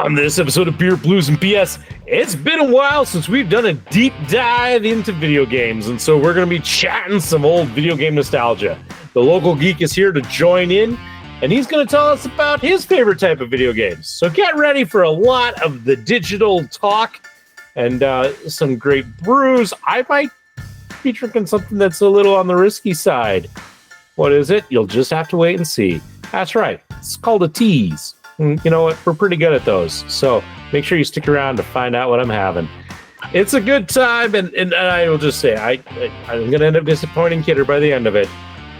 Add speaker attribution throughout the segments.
Speaker 1: On this episode of Beer, Blues, and BS, it's been a while since we've done a deep dive into video games, and so we're going to be chatting some old video game nostalgia. The local geek is here to join in, and he's going to tell us about his favorite type of video games. So get ready for a lot of the digital talk and some great brews. I might be drinking something that's a little on the risky side. What is it? You'll just have to wait and see. That's right. It's called a tease. You know what? We're pretty good at those. So make sure you stick around to find out what I'm having. It's a good time, and I will just say, I'm going to end up disappointing Kidder by the end of it.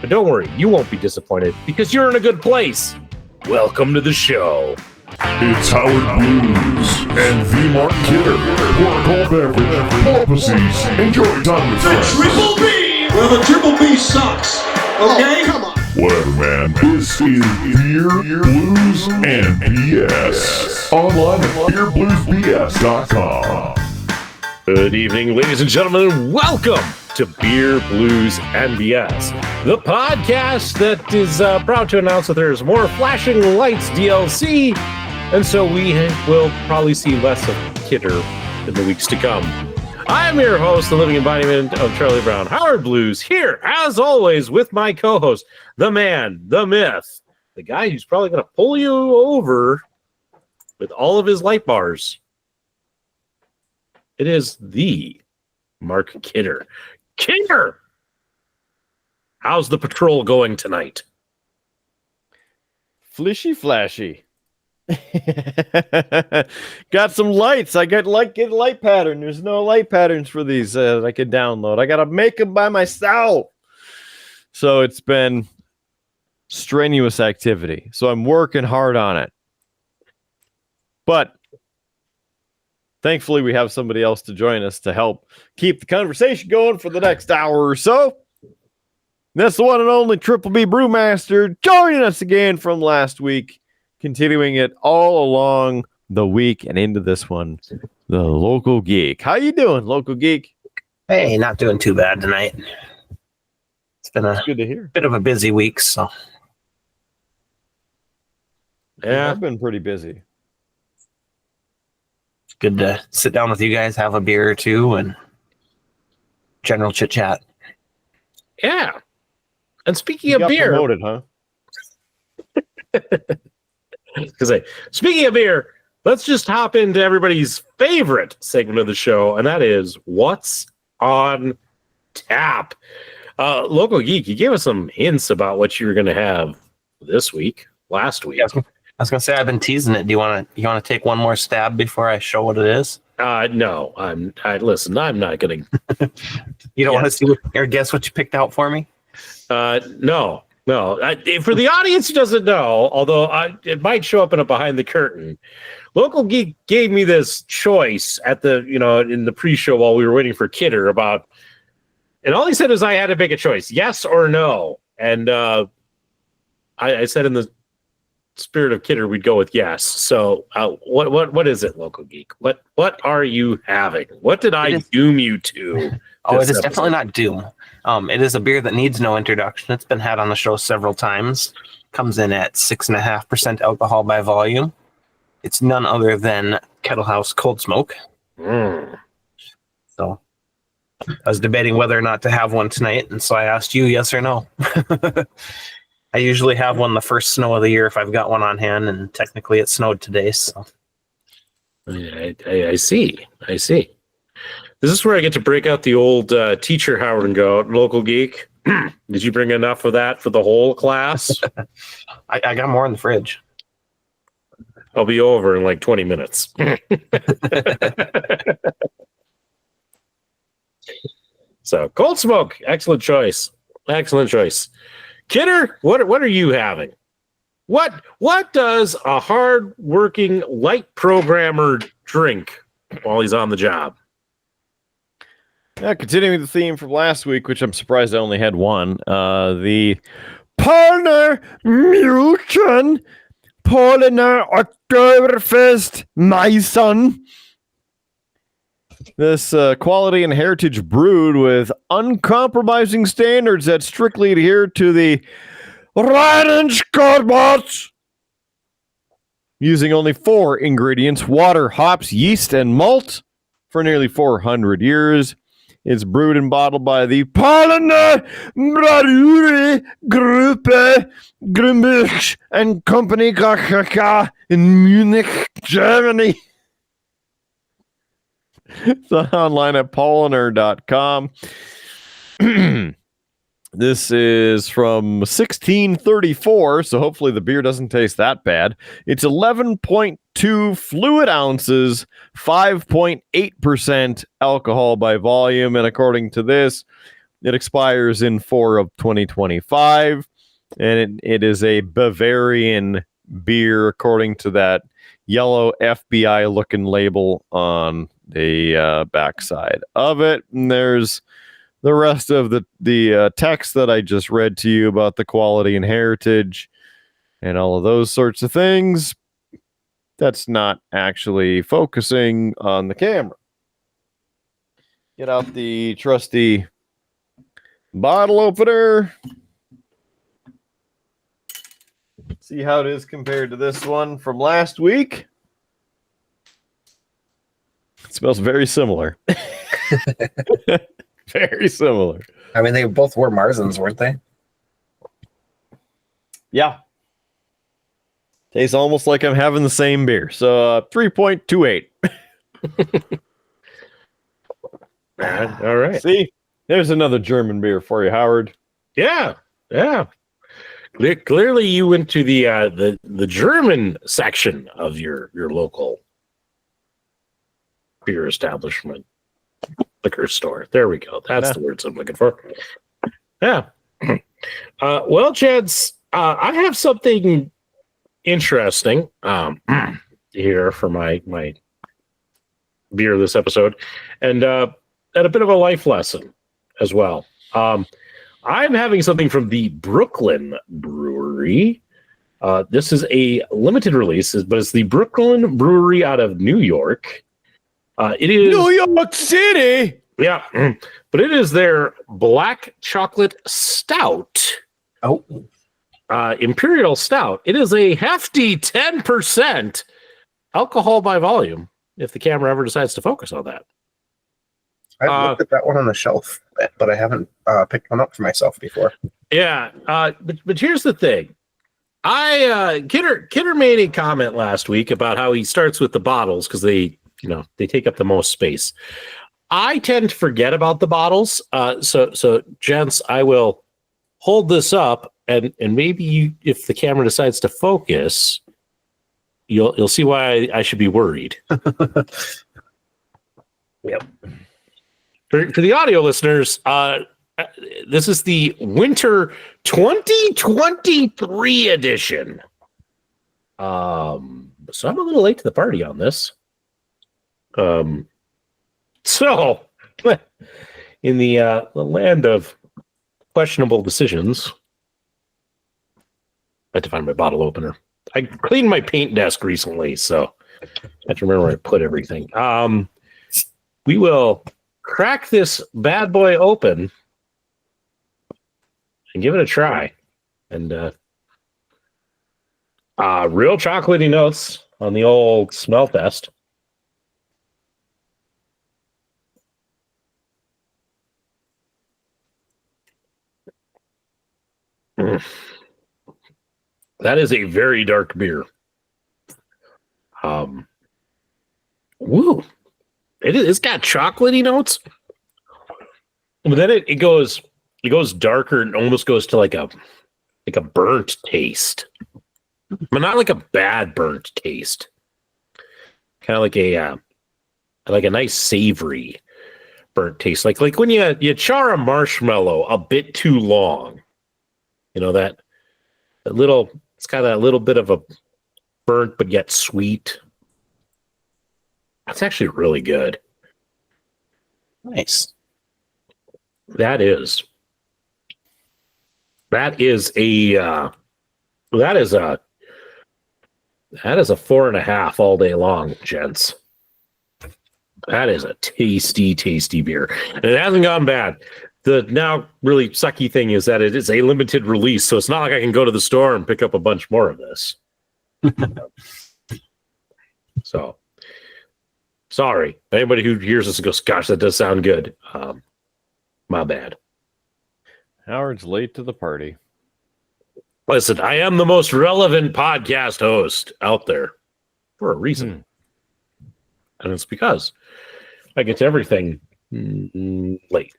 Speaker 1: But don't worry, you won't be disappointed because you're in a good place. Welcome to the show.
Speaker 2: It's Howard Blues and V-Mark Kidder. Pour a cold beverage, pull up a seat, enjoy time with friends.
Speaker 3: Triple B! Well, the Triple B sucks. Okay? Come on.
Speaker 2: Whatever, man. This is Beer, Blues, and BS. Online at beerbluesbs.com.
Speaker 1: Good evening, ladies and gentlemen, and welcome to Beer, Blues, and BS, the podcast that is proud to announce that there's more Flashing Lights DLC, and so we will probably see less of Kidder in the weeks to come. I'm your host, the living embodiment of Charlie Brown, Howard Blues, here, as always, with my co-host, the man, the myth, the guy who's probably going to pull you over with all of his light bars. It is the Mark Kidder. Kidder! How's the patrol going tonight?
Speaker 4: Flishy flashy. Got some lights. I get light pattern. There's no light patterns for these that I can download. I gotta make them by myself. So it's been strenuous activity. So I'm working hard on it. But thankfully we have somebody else to join us to help keep the conversation going for the next hour or so. That's the one and only Triple B Brewmaster joining us again from last week. Continuing it all along the week and into this one, the Local Geek. How you doing, Local Geek?
Speaker 5: Hey, not doing too bad tonight. It's been a
Speaker 4: Good to hear.
Speaker 5: bit of a busy week, so.
Speaker 4: Yeah, I've been pretty busy.
Speaker 5: It's good to sit down with you guys, have a beer or two, and general chit-chat.
Speaker 1: Yeah. And speaking
Speaker 4: You
Speaker 1: of
Speaker 4: got
Speaker 1: beer...
Speaker 4: promoted, huh?
Speaker 1: Because speaking of beer, let's just hop into everybody's favorite segment of the show, and that is What's on Tap. Local Geek, you gave us some hints about what you were going to have this week, last week.
Speaker 5: I was gonna say I've been teasing it. Do you want to take one more stab before I show what it is?
Speaker 1: No, listen. I'm not going to.
Speaker 5: You don't want to see or guess what you picked out for me?
Speaker 1: No. For the audience who doesn't know, although it might show up in a behind the curtain, Local Geek gave me this choice at the in the pre-show while we were waiting for Kidder about, and all he said is I had to make a choice, yes or no, and I said in the spirit of Kidder we'd go with yes. So what is it, Local Geek? What are you having? What did I doom you to?
Speaker 5: Oh, it is definitely not doom. It is a beer that needs no introduction. It's been had on the show several times. Comes in at 6.5% alcohol by volume. It's none other than Kettle House Cold Smoke. So I was debating whether or not to have one tonight, and so I asked you yes or no. I usually have one the first snow of the year if I've got one on hand, and technically it snowed today. So
Speaker 1: I see. Is this where I get to break out the old teacher Howard and go, Local Geek? Did you bring enough of that for the whole class?
Speaker 5: I got more in the fridge.
Speaker 1: I'll be over in like 20 minutes. So, Cold Smoke, excellent choice. Kidder, what are you having? What does a hard-working light programmer drink while he's on the job?
Speaker 4: Yeah, continuing the theme from last week, which I'm surprised I only had one. The Polner Mülchen Polner Oktoberfest, my son. This quality and heritage brewed with uncompromising standards that strictly adhere to the Rheinland Kombat using only 4 ingredients: water, hops, yeast, and malt for nearly 400 years. It's brewed and bottled by the Paulaner Brewery Gruppe Grimbich and Company KKK in Munich, Germany. It's online at paulaner.com. This is from 1634, so hopefully the beer doesn't taste that bad. It's 11.2 fluid ounces, 5.8% alcohol by volume, and according to this, it expires in 4 of 2025, and it is a Bavarian beer, according to that yellow FBI-looking label on the backside of it. And there's the rest of the text that I just read to you about the quality and heritage and all of those sorts of things. That's not actually focusing on the camera. Get out the trusty bottle opener. See how it is compared to this one from last week. It smells very similar. Very similar.
Speaker 5: I mean, they both were Marzens, weren't they?
Speaker 4: Yeah. Tastes almost like I'm having the same beer. So 3.28.
Speaker 1: All right.
Speaker 4: See, there's another German beer for you, Howard.
Speaker 1: Yeah. Clearly, you went to the German section of your local beer establishment, liquor store. There we go. That's the words I'm looking for. Yeah. Well, Chance, I have something interesting here for my beer this episode, and a bit of a life lesson as well. I'm having something from the Brooklyn Brewery. This is a limited release, but it's the Brooklyn Brewery out of New York. It is
Speaker 4: New York City.
Speaker 1: Yeah, but it is their black chocolate stout.
Speaker 5: Oh,
Speaker 1: Imperial Stout. It is a hefty 10% alcohol by volume, if the camera ever decides to focus on that.
Speaker 5: I've looked at that one on the shelf, but I haven't picked one up for myself before.
Speaker 1: Yeah, but here's the thing. Kidder made a comment last week about how he starts with the bottles because they take up the most space. I tend to forget about the bottles. So gents, I will hold this up and maybe if the camera decides to focus, you'll see why I should be worried. Yep. For the audio listeners, this is the Winter 2023 edition. So I'm a little late to the party on this. So in the land of questionable decisions, I had to find my bottle opener. I cleaned my paint desk recently, so I have to remember where I put everything. We will crack this bad boy open and give it a try. And real chocolatey notes on the old smell test. That is a very dark beer. Woo. It's got chocolatey notes. But then it goes darker and almost goes to like a burnt taste. But not like a bad burnt taste. Kind of like a nice savory burnt taste. Like when you char a marshmallow a bit too long. You know, that little, it's got that little bit of a burnt but yet sweet. That's actually really good.
Speaker 5: Nice.
Speaker 1: That is a 4.5 all day long, gents. That is a tasty, tasty beer. And it hasn't gone bad. The now really sucky thing is that it is a limited release, so it's not like I can go to the store and pick up a bunch more of this. So, sorry. Anybody who hears this and goes, gosh, that does sound good. My bad.
Speaker 4: Howard's late to the party.
Speaker 1: Listen, I am the most relevant podcast host out there for a reason. And it's because I get to everything late.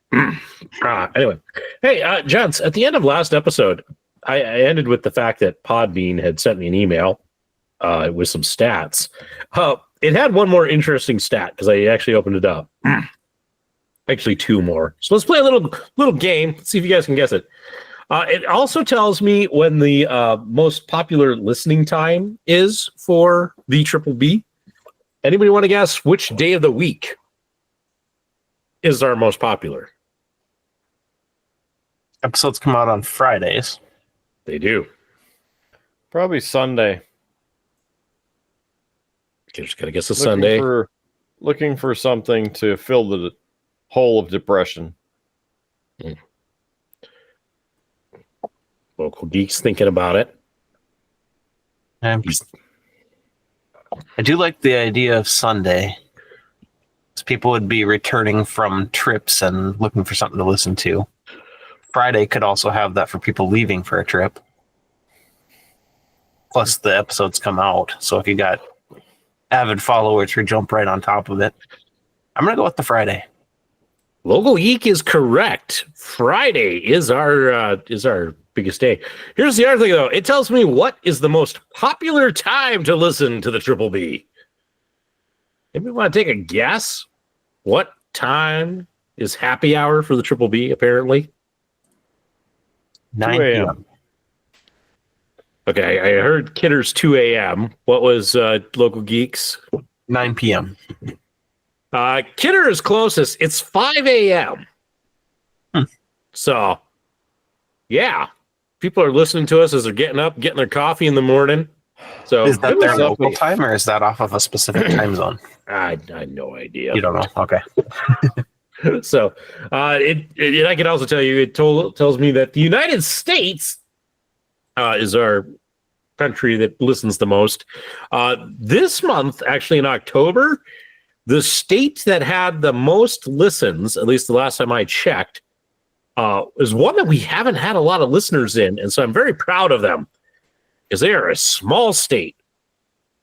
Speaker 1: Anyway. Hey, gents, at the end of last episode, I ended with the fact that Podbean had sent me an email with some stats. It had one more interesting stat because I actually opened it up. Actually, two more. So let's play a little game. Let's see if you guys can guess it. It also tells me when the most popular listening time is for the Triple B. Anybody want to guess which day of the week is our most popular?
Speaker 5: Episodes come out on Fridays.
Speaker 1: They do.
Speaker 4: Probably Sunday.
Speaker 1: Okay, just gotta guess a Sunday.
Speaker 4: Looking for something to fill the hole of depression.
Speaker 1: Local geeks thinking about it.
Speaker 5: I do like the idea of Sunday. People would be returning from trips and looking for something to listen to. Friday could also have that for people leaving for a trip. Plus, the episodes come out. So if you got avid followers who jump right on top of it, I'm going to go with the Friday.
Speaker 1: Local Geek is correct. Friday is our biggest day. Here's the other thing, though. It tells me what is the most popular time to listen to the Triple B. Maybe want to take a guess? What time is happy hour for the Triple B, apparently?
Speaker 5: 9 p.m.
Speaker 1: Okay, I heard Kidder's 2 a.m. What was Local Geeks?
Speaker 5: 9 p.m.
Speaker 1: Kidder is closest. It's 5 a.m. So, yeah. People are listening to us as they're getting up, getting their coffee in the morning. So
Speaker 5: is that their local time, or is that off of a specific time zone?
Speaker 1: I had no idea.
Speaker 5: You don't know? Okay.
Speaker 1: So, I can also tell you, it tells me that the United States is our country that listens the most. This month, actually in October, the state that had the most listens, at least the last time I checked, is one that we haven't had a lot of listeners in. And so I'm very proud of them because they are a small state,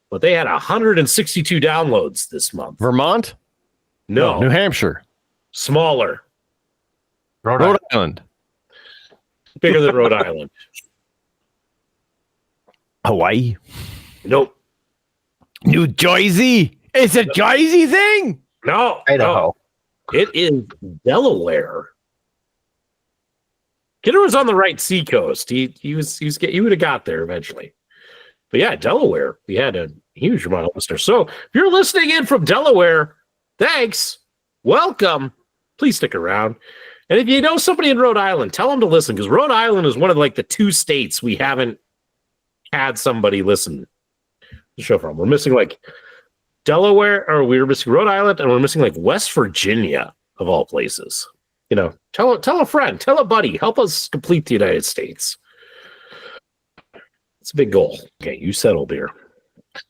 Speaker 1: but they had 162 downloads this month.
Speaker 4: Vermont?
Speaker 1: No.
Speaker 4: New Hampshire.
Speaker 1: Smaller.
Speaker 4: Rhode Island.
Speaker 1: Bigger than Rhode Island.
Speaker 4: Hawaii.
Speaker 1: Nope.
Speaker 4: New Jersey. It's a Jersey thing.
Speaker 1: No.
Speaker 5: Idaho.
Speaker 1: No. It is Delaware. Kidder was on the right seacoast. He would have got there eventually. But yeah, Delaware. We had a huge amount of listeners. So if you're listening in from Delaware, thanks. Welcome. Please stick around. And if you know somebody in Rhode Island, tell them to listen, because Rhode Island is one of the two states we haven't had somebody listen to the show from. We're missing Delaware, or we were missing Rhode Island, and we're missing West Virginia of all places. Tell a friend, tell a buddy, help us complete the United States. It's a big goal. Okay, you settled here.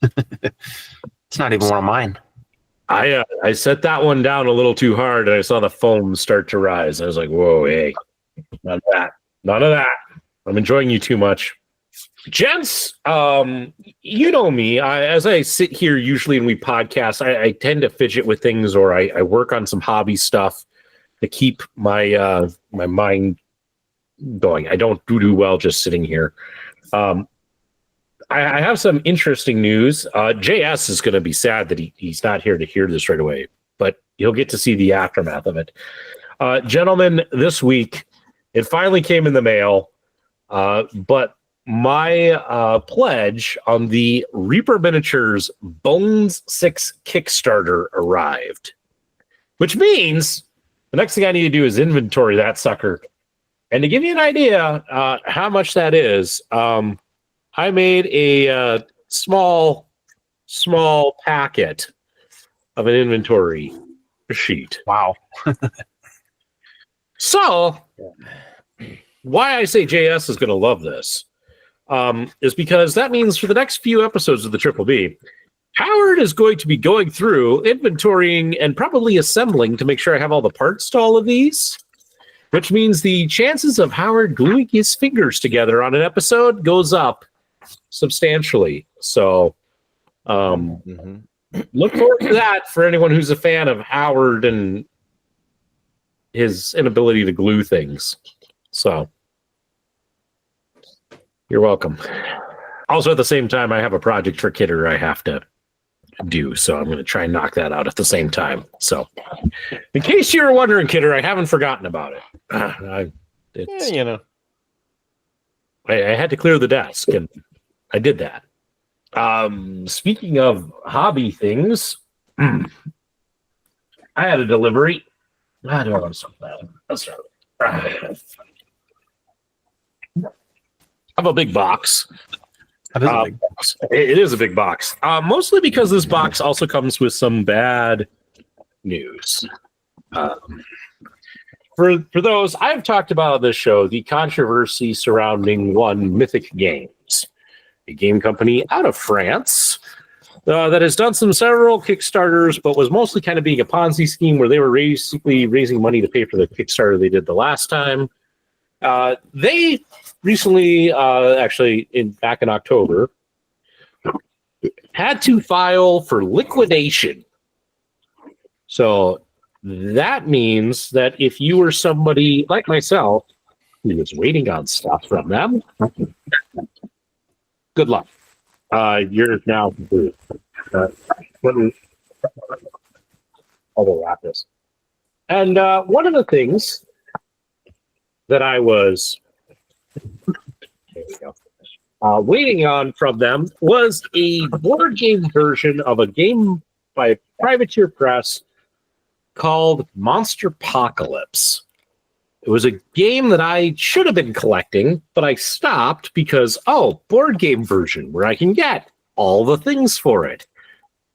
Speaker 5: It's not even one of mine.
Speaker 1: I set that one down a little too hard, and I saw the foam start to rise. I was like, whoa, hey, none of that. I'm enjoying you too much. Gents, you know me. As I sit here usually and we podcast, I tend to fidget with things, or I work on some hobby stuff to keep my my mind going. I don't do well just sitting here. I have some interesting news. JS is going to be sad that he's not here to hear this right away, but he'll get to see the aftermath of it. Gentlemen, this week, it finally came in the mail, but my pledge on the Reaper Miniatures Bones 6 Kickstarter arrived, which means the next thing I need to do is inventory that sucker. And to give you an idea how much that is, I made a small packet of an inventory sheet.
Speaker 5: Wow.
Speaker 1: So, why I say JS is going to love this is because that means for the next few episodes of the Triple B, Howard is going to be going through, inventorying, and probably assembling to make sure I have all the parts to all of these, which means the chances of Howard gluing his fingers together on an episode goes up substantially. So look forward to that for anyone who's a fan of Howard and his inability to glue things. So you're welcome. Also, at the same time, I have a project for Kidder I have to do, so I'm going to try and knock that out at the same time. So, in case you were wondering, Kidder, I haven't forgotten about it. I had to clear the desk, and I did that. Speaking of hobby things, I had a delivery. I don't want to stop that. Let's start. I have a big box.
Speaker 5: That is a big box.
Speaker 1: It is a big box. Mostly because this box also comes with some bad news. For those, I've talked about on this show the controversy surrounding one Mythic Games, a game company out of France that has done several Kickstarters, but was mostly kind of being a Ponzi scheme where they were basically raising money to pay for the Kickstarter they did the last time. They recently, back in October, had to file for liquidation. So that means that if you were somebody like myself who was waiting on stuff from them, good luck. You're now overlap this. And one of the things that I was waiting on from them was a board game version of a game by Privateer Press called Monsterpocolpse. It was a game that I should have been collecting, but I stopped because, board game version where I can get all the things for it.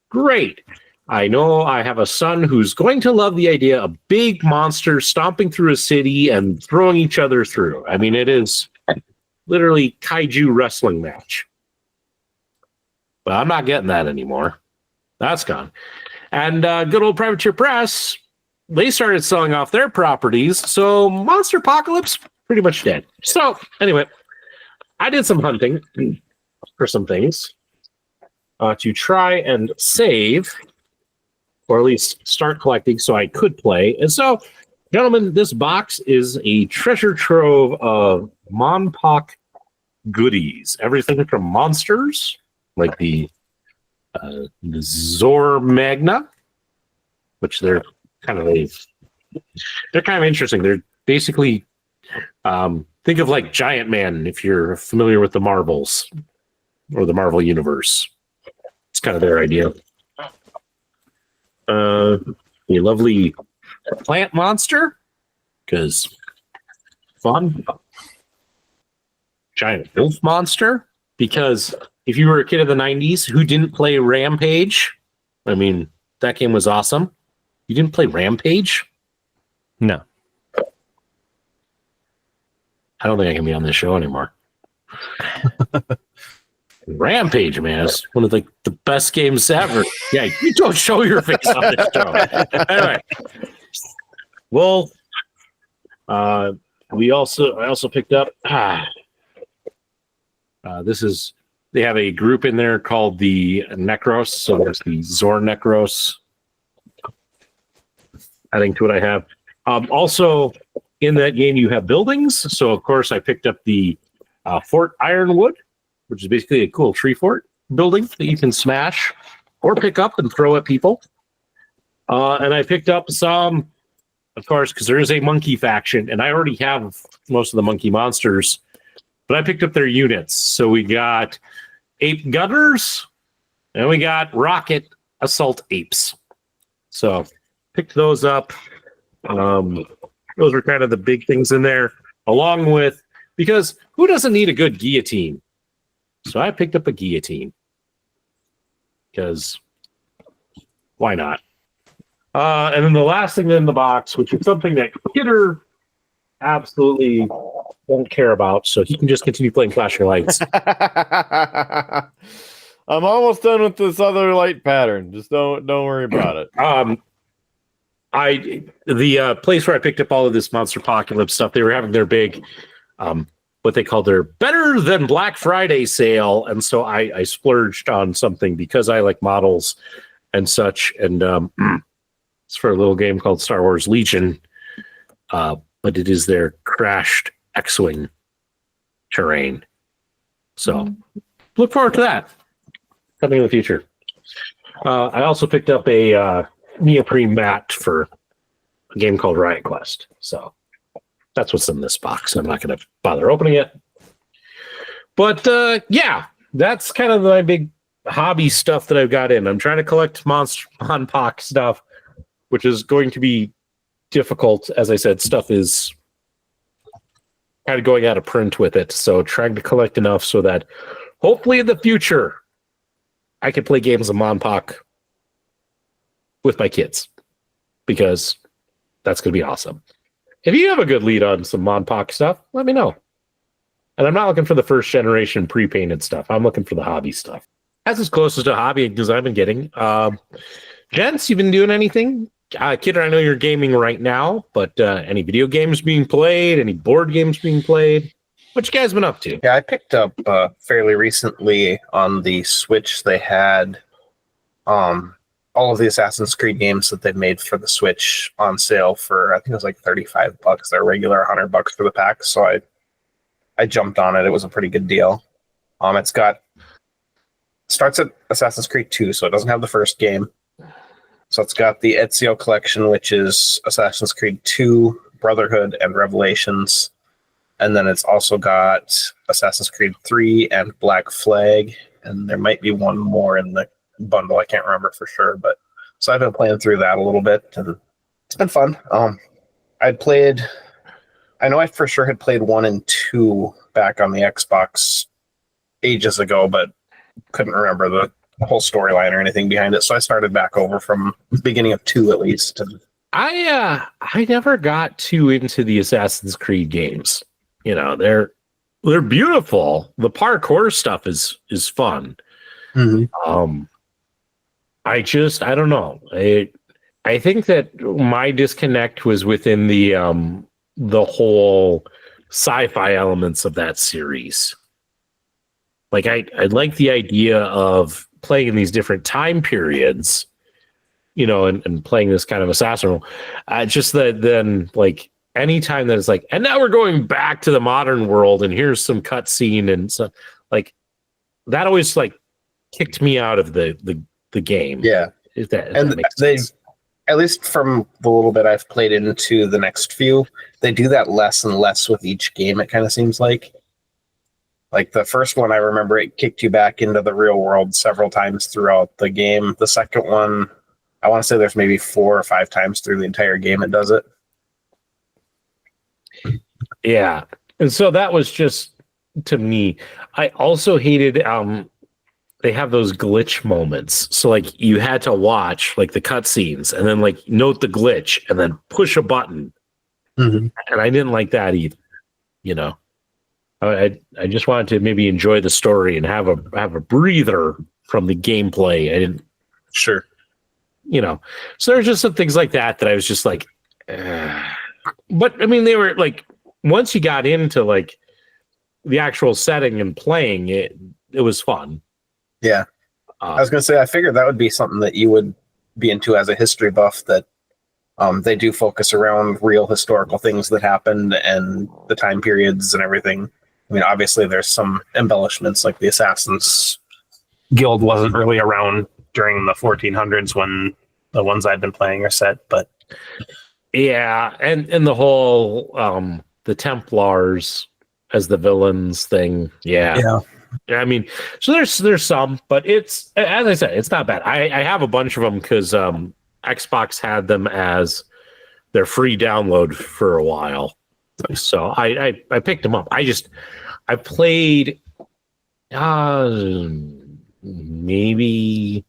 Speaker 1: Great. I know I have a son who's going to love the idea of big monsters stomping through a city and throwing each other through. I mean, it is literally kaiju wrestling match. But I'm not getting that anymore. That's gone. And good old Privateer Press, they started selling off their properties, so Monsterpocolpse pretty much dead. So anyway, I did some hunting for some things to try and save, or at least start collecting so I could play. And so, gentlemen, this box is a treasure trove of Monpoc goodies. Everything from monsters, like the Zor Magna, which they're kind of interesting. They're basically think of like Giant Man if you're familiar with the Marvels or the Marvel Universe. It's kind of their idea. A lovely plant monster, because fun. Giant wolf monster, because if you were a kid of the 90s who didn't play Rampage, I mean, that game was awesome. You didn't play Rampage?
Speaker 4: No.
Speaker 1: I don't think I can be on this show anymore. Rampage, man, is one of the best games ever. Yeah, you don't show your face on this show. Anyway. Well, I also picked up they have a group in there called the Necros, so there's the Zor Necros. Adding to what I have. Also, in that game, you have buildings. So, of course, I picked up the Fort Ironwood, which is basically a cool tree fort building that you can smash or pick up and throw at people. And I picked up some, of course, because there is a monkey faction, and I already have most of the monkey monsters, but I picked up their units. So we got ape gunners, and we got rocket assault apes. So picked those up. Those were kind of the big things in there, along with, because who doesn't need a good guillotine? So I picked up a guillotine because why not? And then the last thing in the box, which is something that Kidder absolutely won't care about, so he can just continue playing Flashing Lights.
Speaker 4: I'm almost done with this other light pattern. Just don't worry about it.
Speaker 1: The place where I picked up all of this Monsterpocalypse stuff, they were having their big, what they call their better than Black Friday sale, and so I splurged on something because I like models and such, and it's for a little game called Star Wars Legion, but it is their crashed X-wing terrain. So look forward to that coming in the future. I also picked up a neoprene mat for a game called Riot Quest. So that's what's in this box. I'm not going to bother opening it. But yeah, that's kind of my big hobby stuff that I've got in. I'm trying to collect Monpoc stuff, which is going to be difficult. As I said, stuff is kind of going out of print with it. So trying to collect enough so that hopefully in the future I can play games of Monpoc with my kids, because that's going to be awesome. If you have a good lead on some Monpoc stuff, let me know. And I'm not looking for the first generation pre-painted stuff. I'm looking for the hobby stuff. That's as close to hobby as I've been getting. Gents, you been doing anything? Kidder, I know you're gaming right now, but any video games being played? Any board games being played? What you guys been up to?
Speaker 5: Yeah, I picked up fairly recently on the Switch. They had all of the Assassin's Creed games that they've made for the Switch on sale for, I think it was like $35. They're regular $100 for the pack. So I jumped on it. It was a pretty good deal. Starts at Assassin's Creed 2, so it doesn't have the first game. So it's got the Ezio collection, which is Assassin's Creed 2, Brotherhood, and Revelations. And then it's also got Assassin's Creed 3 and Black Flag. And there might be one more in the bundle. I can't remember for sure. But so I've been playing through that a little bit, and it's been fun. I know I for sure had played 1 and 2 back on the Xbox ages ago, but couldn't remember the whole storyline or anything behind it. So I started back over from the beginning of 2 at least. And
Speaker 1: I never got too into the Assassin's Creed games. You know, they're beautiful. The parkour stuff is fun. Mm-hmm. I don't know. I think that my disconnect was within the whole sci-fi elements of that series. Like I like the idea of playing in these different time periods, you know, and playing this kind of assassin role. Just that then, like, anytime that it's like, and now we're going back to the modern world, and here's some cutscene, and so like that always like kicked me out of the game.
Speaker 5: Yeah,
Speaker 1: if that makes sense.
Speaker 5: At least from the little bit I've played into the next few, they do that less and less with each game. It kind of seems like. Like the first one, I remember it kicked you back into the real world several times throughout the game. The second one, I want to say there's maybe 4 or 5 times through the entire game it does it.
Speaker 1: Yeah. And so that was just, to me, I also hated, they have those glitch moments. So like you had to watch like the cutscenes and then like note the glitch and then push a button. Mm-hmm. And I didn't like that either, you know. I just wanted to maybe enjoy the story and have a breather from the gameplay. I didn't,
Speaker 5: sure,
Speaker 1: you know. So there's just some things like that I was just like, but I mean, they were like, once you got into like the actual setting and playing it, it was fun.
Speaker 5: Yeah, I was gonna say, I figured that would be something that you would be into as a history buff. That they do focus around real historical things that happened and the time periods and everything. I mean, obviously, there's some embellishments, like the Assassins Guild wasn't really around during the 1400s when the ones I've been playing are set, but
Speaker 1: yeah, and the whole the Templars as the villains thing, yeah. I mean, so there's some, but it's, as I said, it's not bad. I have a bunch of them because Xbox had them as their free download for a while. So I picked them up. I played maybe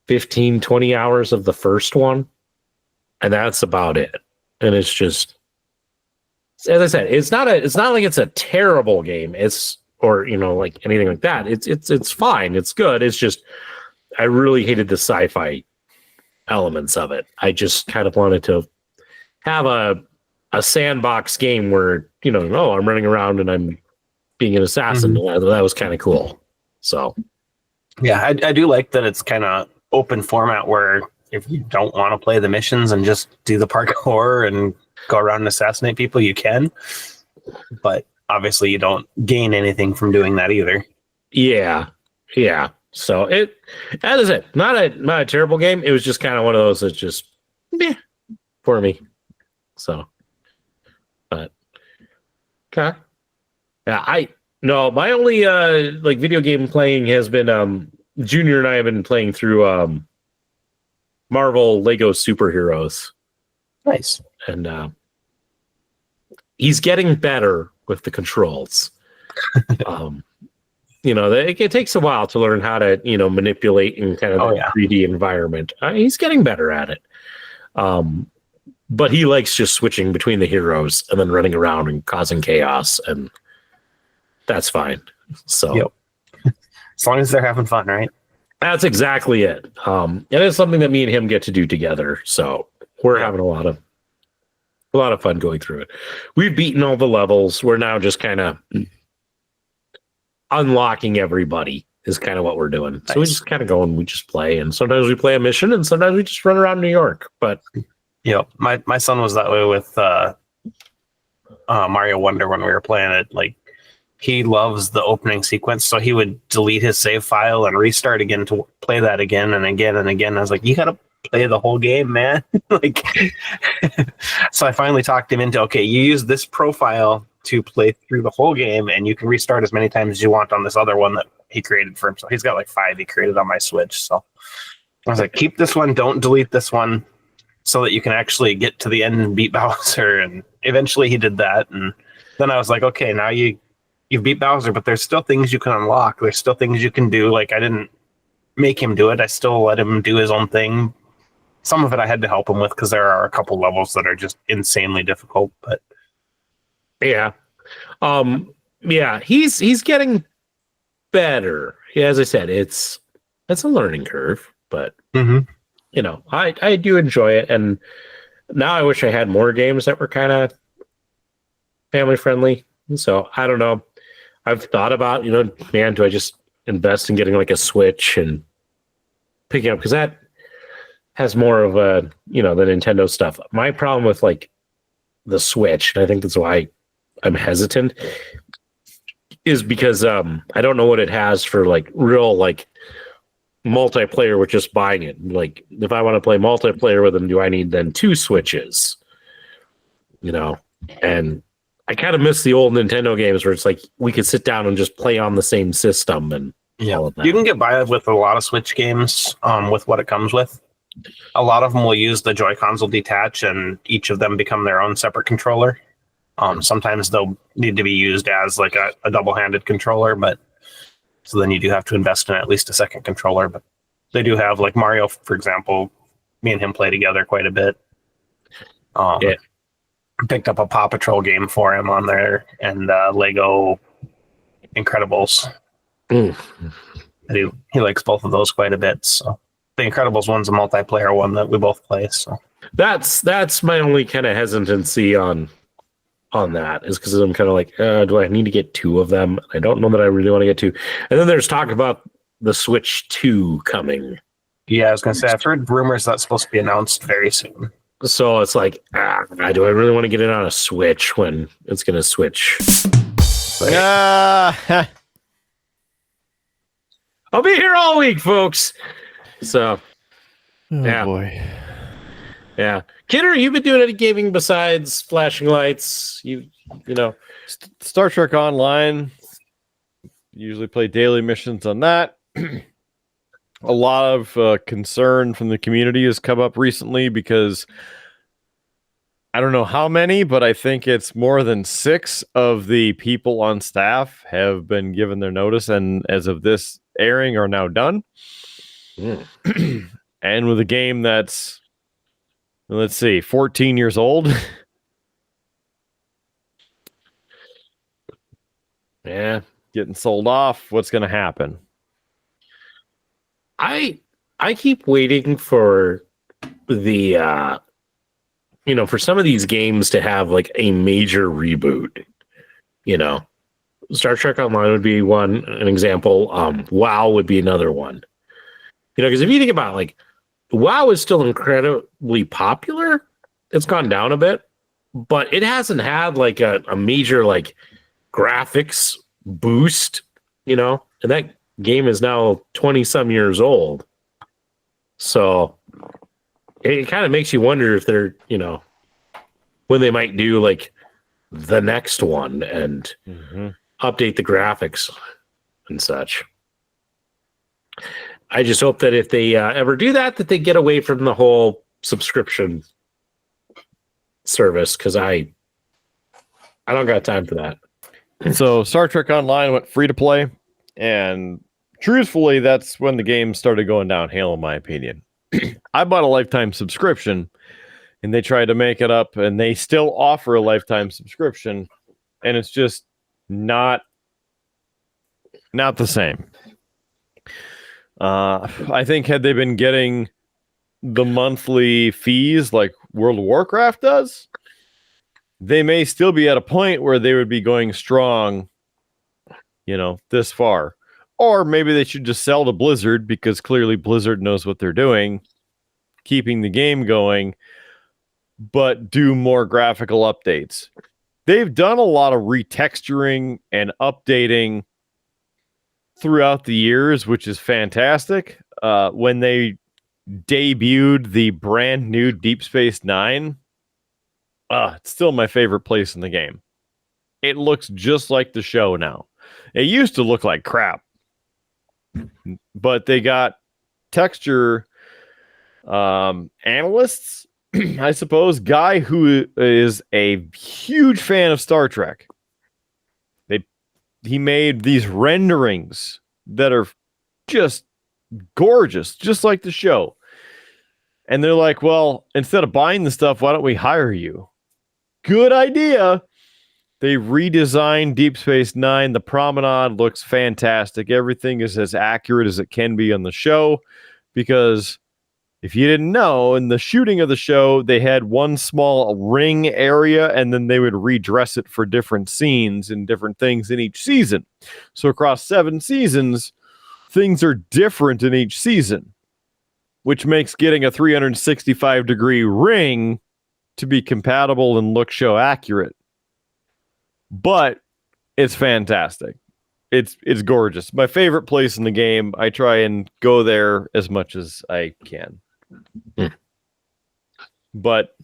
Speaker 1: 15, 20 hours of the first one, and that's about it. And it's just, as I said, it's not like it's a terrible game. It's or like anything like that. It's fine. It's good. It's just I really hated the sci-fi elements of it. I just kind of wanted to have a sandbox game where I'm running around and I'm being an assassin. That was kind of cool. So
Speaker 5: yeah, I do like that it's kind of open format where if you don't want to play the missions and just do the parkour and go around and assassinate people, you can. But obviously you don't gain anything from doing that either.
Speaker 1: Yeah. So as I said, not a terrible game. It was just kind of one of those that's just for me. So, but okay. Yeah, my only video game playing has been Junior and I have been playing through Marvel Lego Superheroes.
Speaker 5: Nice.
Speaker 1: And he's getting better with the controls. It takes a while to learn how to manipulate in kind of the 3D environment. He's getting better at it. But he likes just switching between the heroes and then running around and causing chaos, and that's fine. So
Speaker 5: yep. As long as they're having fun, right?
Speaker 1: That's exactly it. And it's something that me and him get to do together. So we're having a lot of fun going through it. We've beaten all the levels. We're now just kind of unlocking everybody is kind of what we're doing. Nice. So we just kind of go and we just play, and sometimes we play a mission and sometimes we just run around New York. But
Speaker 5: my son was that way with Mario Wonder when we were playing it. Like, he loves the opening sequence, so he would delete his save file and restart again to play that again and again and again. I was like, you gotta play the whole game, man. So I finally talked him into, okay, you use this profile to play through the whole game, and you can restart as many times as you want on this other one that he created for himself. He's got like 5 he created on my Switch. So I was like, keep this one, don't delete this one, so that you can actually get to the end and beat Bowser. And eventually he did that. And then I was like, okay, now you beat Bowser, but there's still things you can unlock. There's still things you can do. Like, I didn't make him do it. I still let him do his own thing. Some of it I had to help him with because there are a couple levels that are just insanely difficult. But
Speaker 1: yeah, he's getting better. Yeah, as I said, it's a learning curve, but I do enjoy it. And now I wish I had more games that were kind of family friendly. So I don't know. I've thought about, do I just invest in getting like a Switch and picking up, because that has more of a, the Nintendo stuff. My problem with like the Switch, and I think that's why I'm hesitant, is because I don't know what it has for like real like multiplayer with just buying it. Like, if I want to play multiplayer with them, do I need then 2 Switches? And I kind of miss the old Nintendo games where it's like we could sit down and just play on the same system and all of that.
Speaker 5: You can get by with a lot of Switch games with what it comes with. A lot of them will use the Joy-Cons will detach and each of them become their own separate controller. Sometimes they'll need to be used as like a double-handed controller, but so then you do have to invest in at least a second controller. But they do have, like Mario, for example, me and him play together quite a bit. Picked up a Paw Patrol game for him on there, and Lego Incredibles. He likes both of those quite a bit. So the Incredibles one's a multiplayer one that we both play. So
Speaker 1: that's my only kind of hesitancy on that, is because I'm kind of like, do I need to get 2 of them? I don't know that I really want to get 2. And then there's talk about the Switch 2 coming.
Speaker 5: Yeah, I was gonna say, I've heard rumors that's supposed to be announced very soon.
Speaker 1: So it's like, do I really want to get it on a Switch when it's going to switch? I'll be here all week, folks. So,
Speaker 4: boy.
Speaker 1: Yeah. Kidder, you've been doing any gaming besides flashing lights? You know.
Speaker 4: Star Trek Online. Usually play daily missions on that. A lot of concern from the community has come up recently because I don't know how many, but I think it's more than 6 of the people on staff have been given their notice, and as of this airing are now done. And with a game that's, let's see, 14 years old.
Speaker 1: Yeah.
Speaker 4: getting sold off? What's going to happen?
Speaker 1: I keep waiting for the for some of these games to have like a major reboot. Star Trek Online would be an example. WoW would be another one. Because if you think about it, like, WoW is still incredibly popular. It's gone down a bit, but it hasn't had like a major like graphics boost, and that game is now 20 some years old. So it kind of makes you wonder if they're, when they might do like the next one and update the graphics and such. I just hope that if they ever do that they get away from the whole subscription service, because I don't got time for that.
Speaker 4: So Star Trek Online went free to play, and truthfully, that's when the game started going downhill, in my opinion. I bought a lifetime subscription, and they tried to make it up, and they still offer a lifetime subscription, and it's just not the same. I think had they been getting the monthly fees like World of Warcraft does, they may still be at a point where they would be going strong, this far. Or maybe they should just sell to Blizzard, because clearly Blizzard knows what they're doing, keeping the game going, but do more graphical updates. They've done a lot of retexturing and updating throughout the years, which is fantastic. When they debuted the brand new Deep Space Nine, it's still my favorite place in the game. It looks just like the show now. It used to look like crap, but they got texture analysts, I suppose, guy who is a huge fan of Star Trek. He made these renderings that are just gorgeous, just like the show. And they're like, well, instead of buying the stuff, why don't we hire you? Good idea. They redesigned Deep Space Nine. The promenade looks fantastic. Everything is as accurate as it can be on the show, because if you didn't know, in the shooting of the show, they had one small ring area, and then they would redress it for different scenes and different things in each season. So across 7 seasons, things are different in each season, which makes getting a 365-degree ring to be compatible and look show accurate. But it's fantastic. It's gorgeous. My favorite place in the game. I try and go there as much as I can. But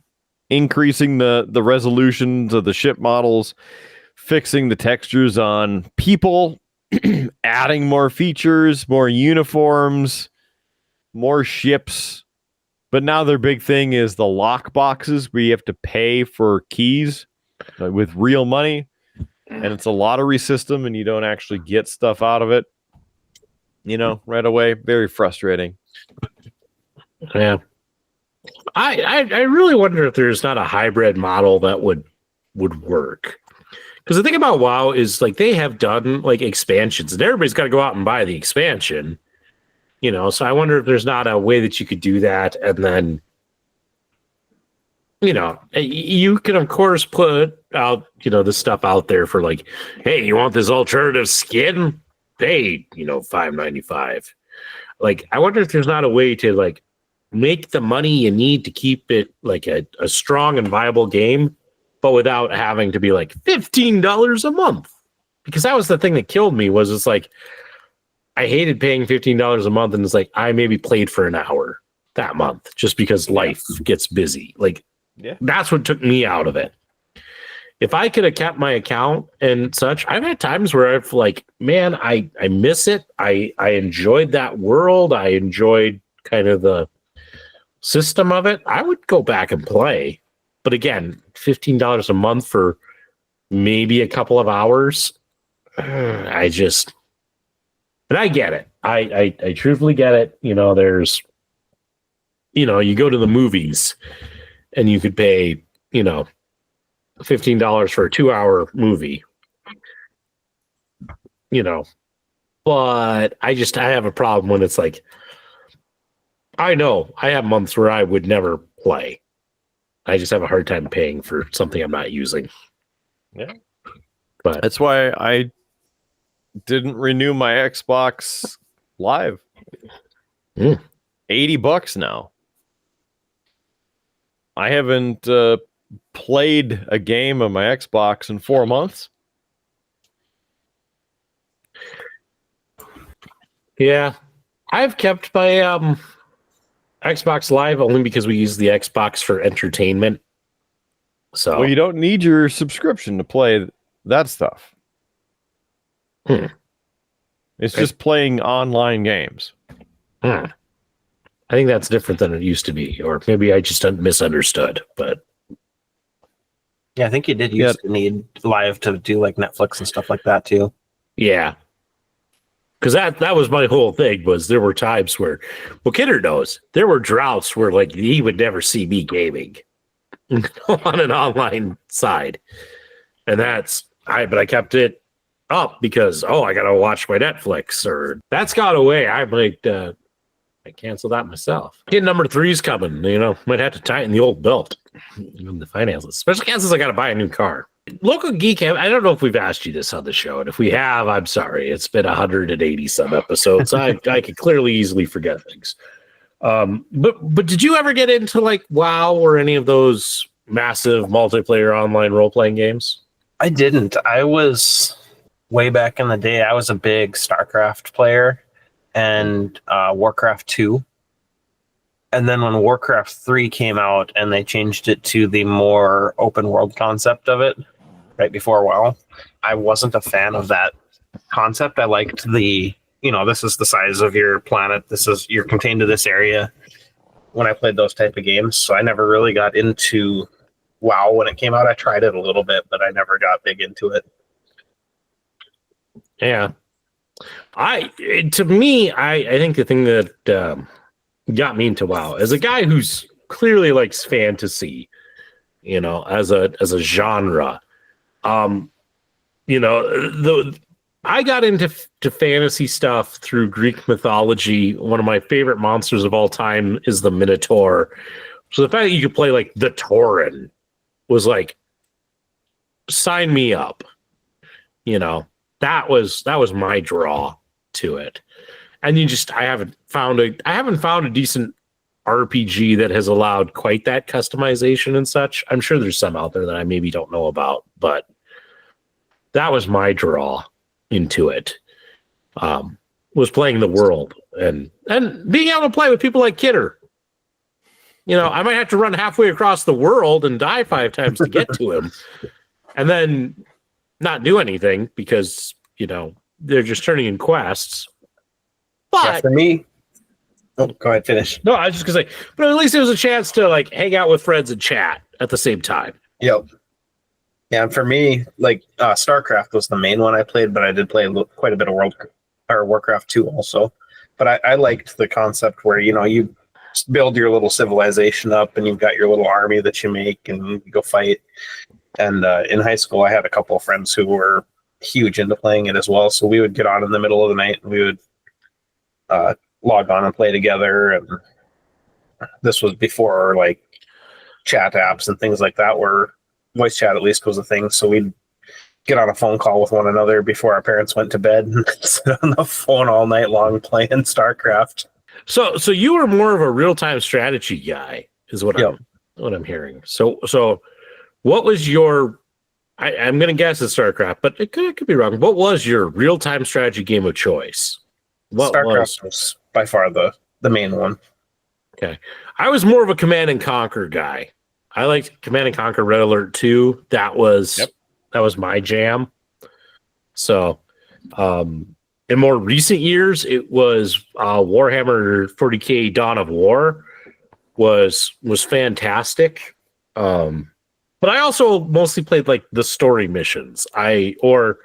Speaker 4: increasing the resolutions of the ship models, fixing the textures on people, adding more features, more uniforms, more ships. But now their big thing is the lock boxes where you have to pay for keys with real money. And it's a lottery system, and you don't actually get stuff out of it, right away. Very frustrating.
Speaker 1: Yeah. I really wonder if there's not a hybrid model that would work. Because the thing about WoW is, like, they have done like expansions, and everybody's got to go out and buy the expansion. So I wonder if there's not a way that you could do that, and then you can of course put out the stuff out there for like, hey, you want this alternative skin? Pay $5.95. Like, I wonder if there's not a way to like make the money you need to keep it like a strong and viable game, but without having to be like $15 a month. Because that was the thing that killed me, was it's like I hated paying $15 a month, and it's like I maybe played for an hour that month just because life gets busy. Like, that's what took me out of it. If I could have kept my account and such, I've had times where I've like, man, I miss it. I enjoyed that world. I enjoyed kind of the system of it. I would go back and play. But again, $15 a month for maybe a couple of hours. And I get it. I truthfully get it. There's, you go to the movies and you could pay, $15 for a 2-hour movie. you know, but I have a problem when it's like, I know I have months where I would never play. I just have a hard time paying for something I'm not using.
Speaker 4: Yeah.
Speaker 1: But
Speaker 4: That's why I didn't renew my Xbox Live. $80 now. I haven't played a game on my Xbox in 4 months.
Speaker 1: yeah, I've kept my Xbox Live only because we use the Xbox for entertainment. So
Speaker 4: Well, you don't need your subscription to play that stuff. It's just playing online games.
Speaker 1: I think that's different than it used to be, or maybe I just misunderstood. But
Speaker 5: Yeah, I think you did used to need live to do like Netflix and stuff like that too.
Speaker 1: yeah, because that was my whole thing. Was there were times where, well, Kidder knows there were droughts where like he would never see me gaming on an online side, and but I kept it up because I gotta watch my Netflix, or that's got away. I might I cancel that myself. Kid number 3's coming. Might have to tighten the old belt in the finances, especially since I gotta buy a new car. Local Geek, I don't know if we've asked you this on the show, and if we have, I'm sorry. It's been 180 some episodes. I could clearly easily forget things. But did you ever get into like WoW or any of those massive multiplayer online role-playing games?
Speaker 5: I didn't. I was way back in the day. I was a big Starcraft player and Warcraft 2. And then when Warcraft 3 came out and they changed it to the more open world concept of it right before WoW, I wasn't a fan of that concept. I liked this is the size of your planet. You're contained to this area when I played those type of games. So I never really got into WoW when it came out. I tried it a little bit, but I never got big into it.
Speaker 1: Yeah. I think the thing that got me into WoW as a guy who's clearly likes fantasy, as a genre. I got into fantasy stuff through Greek mythology. One of my favorite monsters of all time is the Minotaur. So the fact that you could play like the Tauren was like, sign me up. That was my draw to it. And I haven't found a decent RPG that has allowed quite that customization and such. I'm sure there's some out there that I maybe don't know about, but that was my draw into it. Was playing the world and being able to play with people like Kidder. I might have to run halfway across the world and die 5 times to get to him, and then not do anything because they're just turning in quests. But
Speaker 5: yeah, for me, go ahead, finish.
Speaker 1: No, I was just gonna say, but at least it was a chance to like hang out with friends and chat at the same time.
Speaker 5: Yep. Yeah, and for me, like Starcraft was the main one I played, but I did play quite a bit of Warcraft 2 also. But I liked the concept where you build your little civilization up, and you've got your little army that you make, and you go fight. And in high school, I had a couple of friends who were huge into playing it as well. So we would get on in the middle of the night, and we would log on and play together. And this was before like chat apps and things like that, where voice chat at least was a thing. So we'd get on a phone call with one another before our parents went to bed and sit on the phone all night long playing StarCraft.
Speaker 1: So you were more of a real-time strategy guy, is what I'm hearing. So what was your? I'm going to guess it's StarCraft, but it could be wrong. What was your real-time strategy game of choice?
Speaker 5: StarCraft was by far the main one.
Speaker 1: Okay, I was more of a Command and Conquer guy. I liked Command and Conquer Red Alert 2. That was my jam. So, in more recent years, it was Warhammer 40K Dawn of War was fantastic. But I also mostly played like the story missions. Or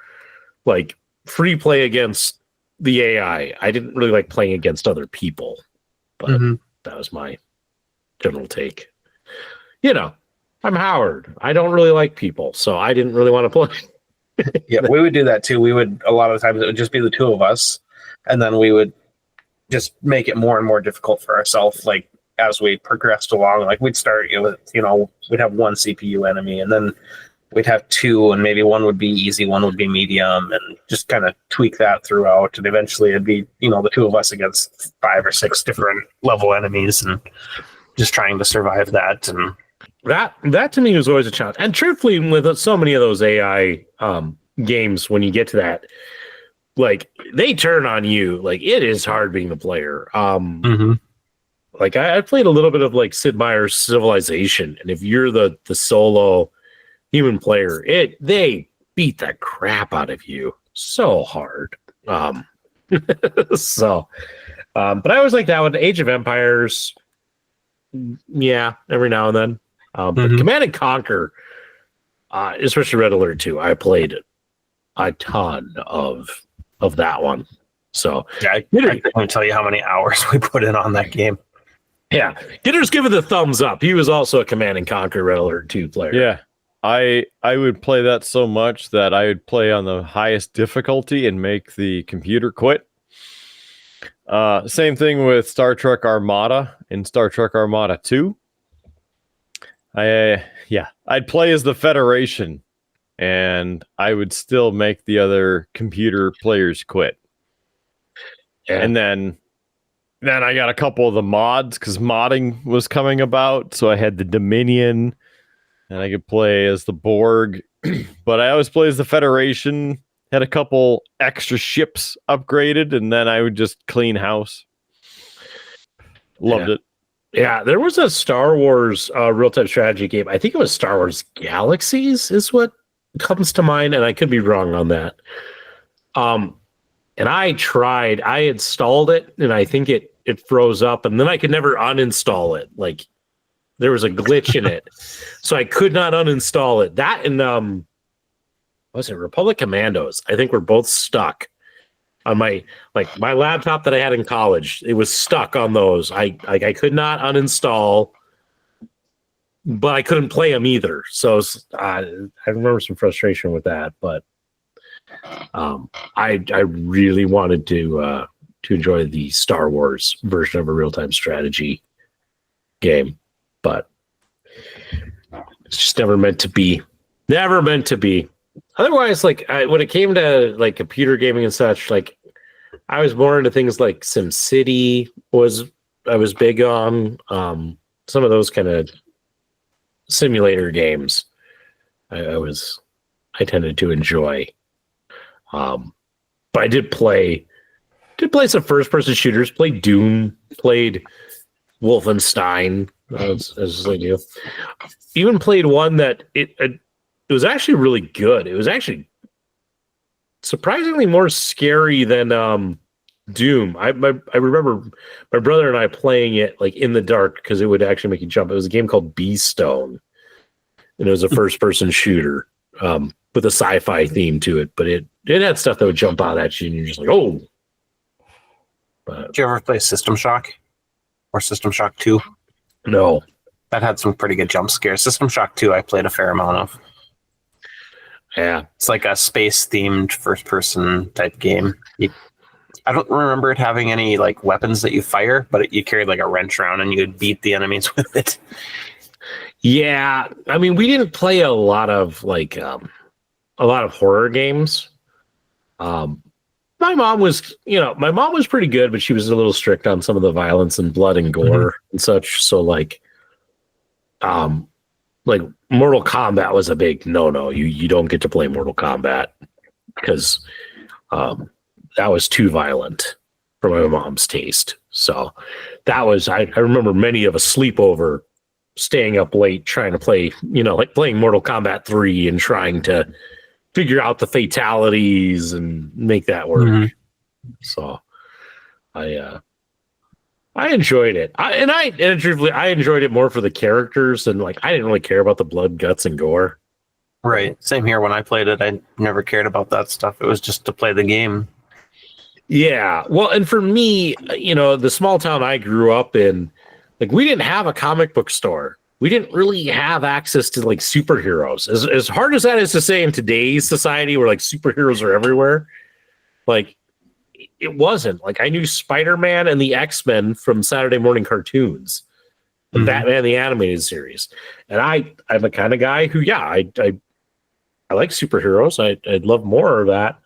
Speaker 1: like free play against the AI. I didn't really like playing against other people, but that was my general take. I'm Howard. I don't really like people, so I didn't really want to play.
Speaker 5: Yeah, we would do that too. We would, a lot of times it would just be the two of us, and then we would just make it more and more difficult for ourselves. Like as we progressed along, like we'd start with, we'd have one CPU enemy, and then we'd have two, and maybe one would be easy, one would be medium, and just kind of tweak that throughout. And eventually it'd be, the two of us against 5 or 6 different level enemies, and just trying to survive that. And
Speaker 1: that to me was always a challenge. And truthfully, with so many of those AI games, when you get to that, like they turn on you. Like it is hard being the player. Like I played a little bit of like Sid Meier's Civilization, and if you're the solo human player, they beat the crap out of you so hard. But I always like that one. Age of Empires, yeah, every now and then. But Command and Conquer, especially Red Alert 2, I played a ton of that one. So
Speaker 5: yeah, I can't tell you how many hours we put in on that game.
Speaker 1: Yeah, Gitter's giving the thumbs up. He was also a Command and Conquer Red Alert 2 player.
Speaker 4: Yeah, I would play that so much that I would play on the highest difficulty and make the computer quit. Same thing with Star Trek Armada and Star Trek Armada 2. I'd play as the Federation, and I would still make the other computer players quit. Yeah. And then I got a couple of the mods because modding was coming about, so I had the Dominion, and I could play as the Borg, but I always play as the Federation. Had a couple extra ships upgraded, and then I would just clean house. Loved it.
Speaker 1: Yeah, there was a Star Wars real-time strategy game. I think it was Star Wars Galaxies is what comes to mind, and I could be wrong on that. And I installed it, and I think it froze up, and then I could never uninstall it. Like, there was a glitch in it. So I could not uninstall it. That and, was it Republic Commandos? I think we're both stuck on my laptop that I had in college. It was stuck on those. I could not uninstall, but I couldn't play them either. So I remember some frustration with that, but I really wanted to enjoy the Star Wars version of a real-time strategy game, but it's just never meant to be. Never meant to be. Otherwise, like when it came to like computer gaming and such, like I was more into things like SimCity I was big on. Some of those kind of simulator games I tended to enjoy. But I did play some first-person shooters. Played Doom. Played Wolfenstein. As I do. Even played one that it was actually really good. It was actually surprisingly more scary than Doom. I remember my brother and I playing it like in the dark because it would actually make you jump. It was a game called Beastone, and it was a first-person shooter with a sci-fi theme to it. But it had stuff that would jump out at you, and you're just like, oh. But,
Speaker 5: did you ever play System Shock or System Shock 2?
Speaker 1: No.
Speaker 5: That had some pretty good jump scares. System Shock 2 I played a fair amount of.
Speaker 1: Yeah.
Speaker 5: It's like a space-themed first-person type game. I don't remember it having any like weapons that you fire, but you carried like a wrench around and you would beat the enemies with it.
Speaker 1: Yeah. I mean, we didn't play a lot of horror games. My mom was pretty good, but she was a little strict on some of the violence and blood and gore and such. So like Mortal Kombat was a big no. You don't get to play Mortal Kombat because that was too violent for my mom's taste. So that was I remember many of a sleepover staying up late trying to play, like playing Mortal Kombat 3 and trying to figure out the fatalities and make that work. So I enjoyed it. Truthfully, I enjoyed it more for the characters and like I didn't really care about the blood, guts, and gore.
Speaker 5: Right. Same here. When I played it, I never cared about that stuff. It was just to play the game.
Speaker 1: Yeah. Well, and for me, the small town I grew up in, like we didn't have a comic book store. we didn't really have access to like superheroes. As hard as that is to say in today's society where like superheroes are everywhere, like it wasn't. Like I knew Spider-Man and the X-Men from Saturday morning cartoons, the Batman the animated series. And I'm the kind of guy who, yeah, I like superheroes. I'd love more of that.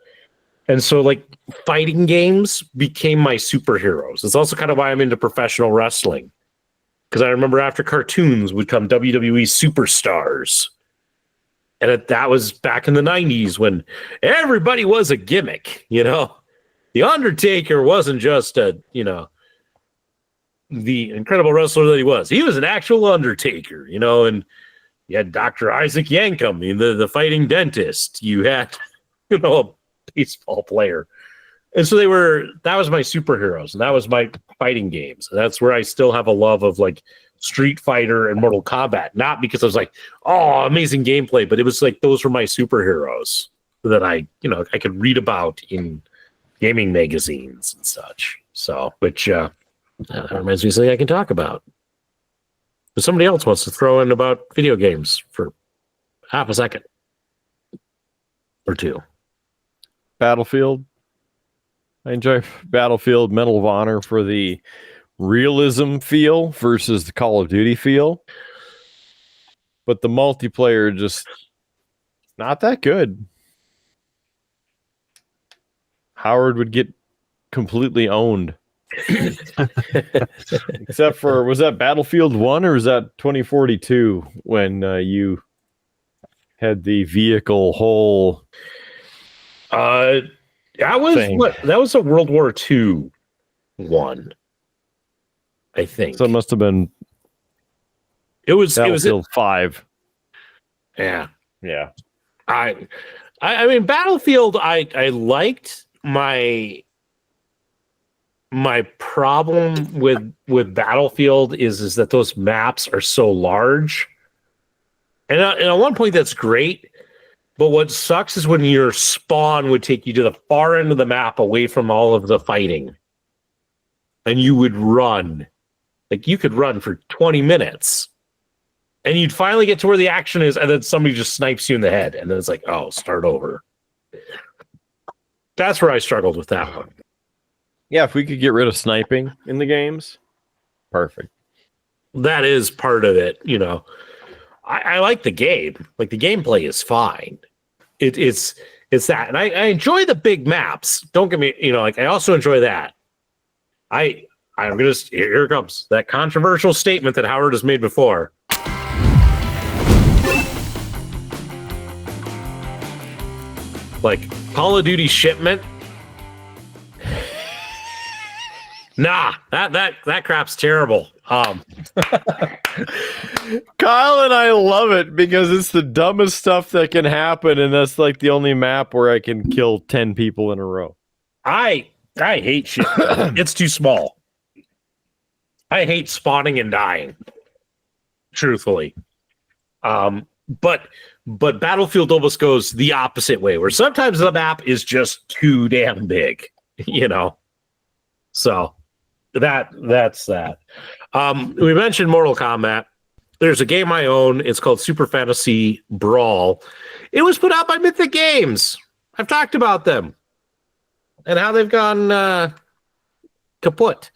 Speaker 1: And so like fighting games became my superheroes. It's also kind of why I'm into professional wrestling. Because I remember after cartoons would come WWE superstars. And that was back in the 90s when everybody was a gimmick, you know. The Undertaker wasn't just the incredible wrestler that he was. He was an actual Undertaker, you know, and you had Dr. Isaac Yankem, the fighting dentist. You had, you know, a baseball player. And so that was my superheroes, and that was my fighting games. And that's where I still have a love of like Street Fighter and Mortal Kombat. Not because I was like, oh, amazing gameplay, but it was like those were my superheroes that I could read about in gaming magazines and such. So, which that reminds me of something I can talk about. If somebody else wants to throw in about video games for half a second or two.
Speaker 4: Battlefield. I enjoy Battlefield Medal of Honor for the realism feel versus the Call of Duty feel. But the multiplayer just not that good. Howard would get completely owned. Except for, was that Battlefield 1 or was that 2042 when you had the vehicle whole
Speaker 1: that was a World War II one, I think.
Speaker 4: So it must have been Battlefield 5.
Speaker 1: Yeah.
Speaker 4: I
Speaker 1: mean Battlefield I liked. My problem with Battlefield is that those maps are so large. And at one point that's great. But what sucks is when your spawn would take you to the far end of the map away from all of the fighting. And you would run. Like you could run for 20 minutes. And you'd finally get to where the action is, and then somebody just snipes you in the head. And then it's like, oh, start over. That's where I struggled with that one.
Speaker 4: Yeah, if we could get rid of sniping in the games, perfect.
Speaker 1: That is part of it, you know. I like the game. Like the gameplay is fine. It's that, and I enjoy the big maps. Don't get me, you know, like I also enjoy that. I'm gonna here it comes that controversial statement that Howard has made before. Like Call of Duty Shipment. Nah, that crap's terrible.
Speaker 4: Kyle and I love it because it's the dumbest stuff that can happen, and that's like the only map where I can kill 10 people in a row.
Speaker 1: I hate Shipment. It's too small. I hate spawning and dying. Truthfully. But Battlefield almost goes the opposite way, where sometimes the map is just too damn big, you know. So that's that. We mentioned Mortal Kombat. There's a game I own. It's called Super Fantasy Brawl. It was put out by Mythic Games. I've talked about them and how they've gone kaput.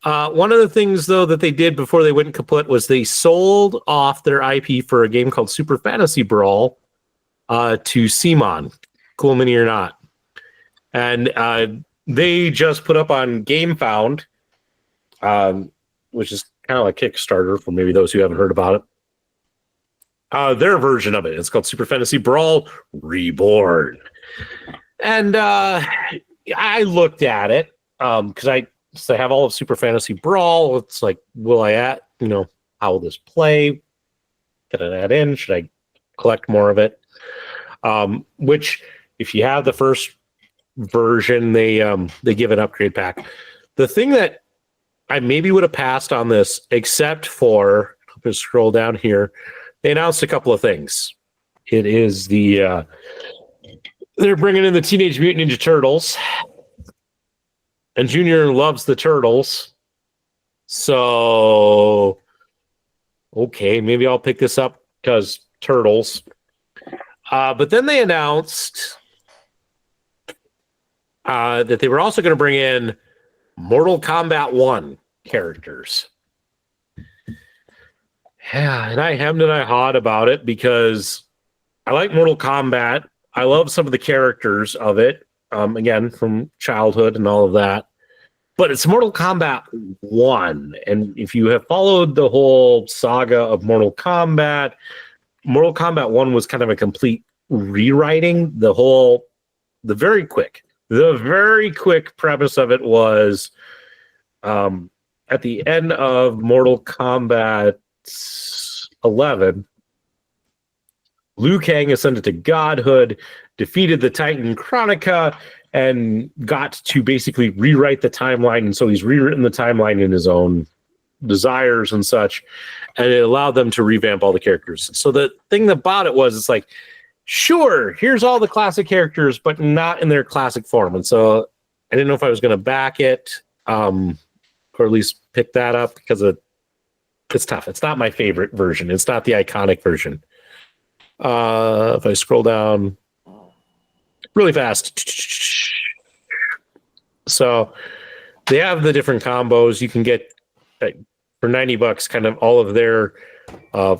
Speaker 1: One of the things, though, that they did before they went kaput was they sold off their IP for a game called Super Fantasy Brawl to CMON. Cool Mini or not. And they just put up on GameFound, which is kind of like Kickstarter for maybe those who haven't heard about it. Their version of it. It's called Super Fantasy Brawl Reborn. And I looked at it because I have all of Super Fantasy Brawl. It's like, how will this play? Can I add in? Should I collect more of it? Which, if you have the first version, they give an upgrade pack. The thing that I maybe would have passed on this, except for, I'll just scroll down here, they announced a couple of things. It is they're bringing in the Teenage Mutant Ninja Turtles, and Junior loves the Turtles, so okay, maybe I'll pick this up because turtles. But then they announced that they were also going to bring in Mortal Kombat 1 characters. Yeah, and I hemmed and I hawed about it because I like Mortal Kombat. I love some of the characters of it, again, from childhood and all of that. But it's Mortal Kombat 1. And if you have followed the whole saga of Mortal Kombat 1 was kind of a complete rewriting. The very quick premise of it was at the end of Mortal Kombat 11, Liu Kang ascended to godhood, defeated the Titan Chronica, and got to basically rewrite the timeline. And so he's rewritten the timeline in his own desires and such, and it allowed them to revamp all the characters. So the thing about it was, it's like, sure, here's all the classic characters, but not in their classic form. And so I didn't know if I was going to back it, or at least pick that up, because it's tough. It's not my favorite version. It's not the iconic version. If I scroll down really fast. So they have the different combos. You can get for $90 kind of all of their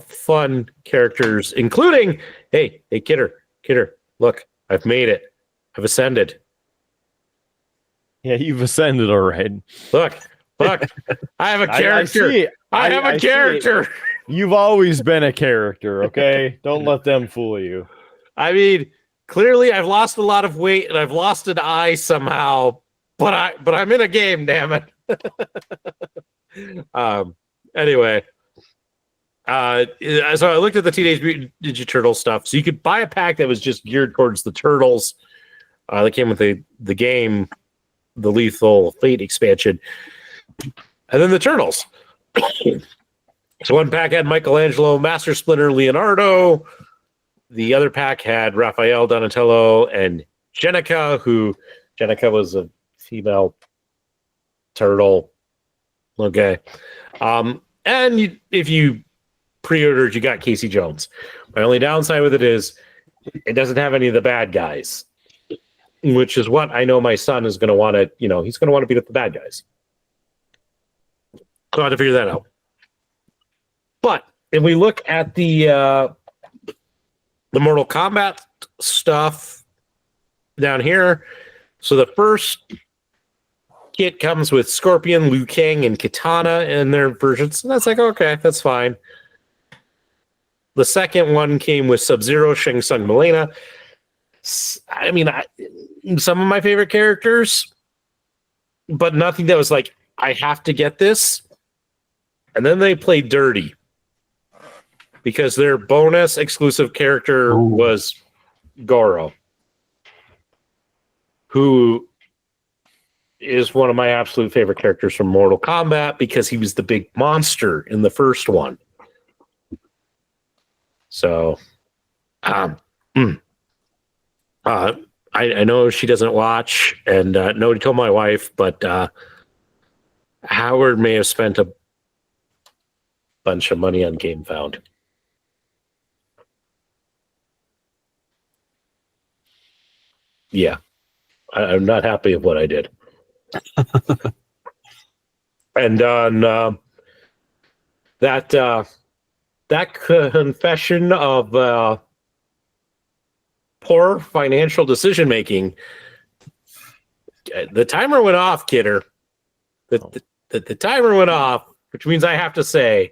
Speaker 1: fun characters, including, hey, Kidder, look, I've made it. I've ascended.
Speaker 4: Yeah, you've ascended already.
Speaker 1: Look, I have a character. I have a character.
Speaker 4: You've always been a character, okay? Don't let them fool you.
Speaker 1: I mean, clearly I've lost a lot of weight and I've lost an eye somehow, but I'm in a game, damn it. Anyway, so I looked at the Teenage Mutant Ninja Turtle stuff. So you could buy a pack that was just geared towards the turtles. That came with the game, the Lethal Fate expansion, and then the turtles. So one pack had Michelangelo, Master Splinter, Leonardo. The other pack had Raphael, Donatello, and Jenica, Jenica was a female turtle. Okay. And if you pre-ordered, you got Casey Jones. My only downside with it is it doesn't have any of the bad guys, which is what I know my son is going to want to, he's going to want to beat up the bad guys. So I have to figure that out. But if we look at the Mortal Kombat stuff down here, so the first kit comes with Scorpion, Liu Kang, and Kitana in their versions. And that's like, okay, that's fine. The second one came with Sub-Zero, Shang Tsung, Milena. I mean, some of my favorite characters, but nothing that was like, I have to get this. And then they played dirty, because their bonus exclusive character was Goro, who is one of my absolute favorite characters from Mortal Kombat, because he was the big monster in the first one. So, I know she doesn't watch, and nobody told my wife, but Howard may have spent a bunch of money on GameFound. Yeah, I'm not happy with what I did. And on that confession of poor financial decision making, the timer went off, Kidder. The timer went off, which means I have to say,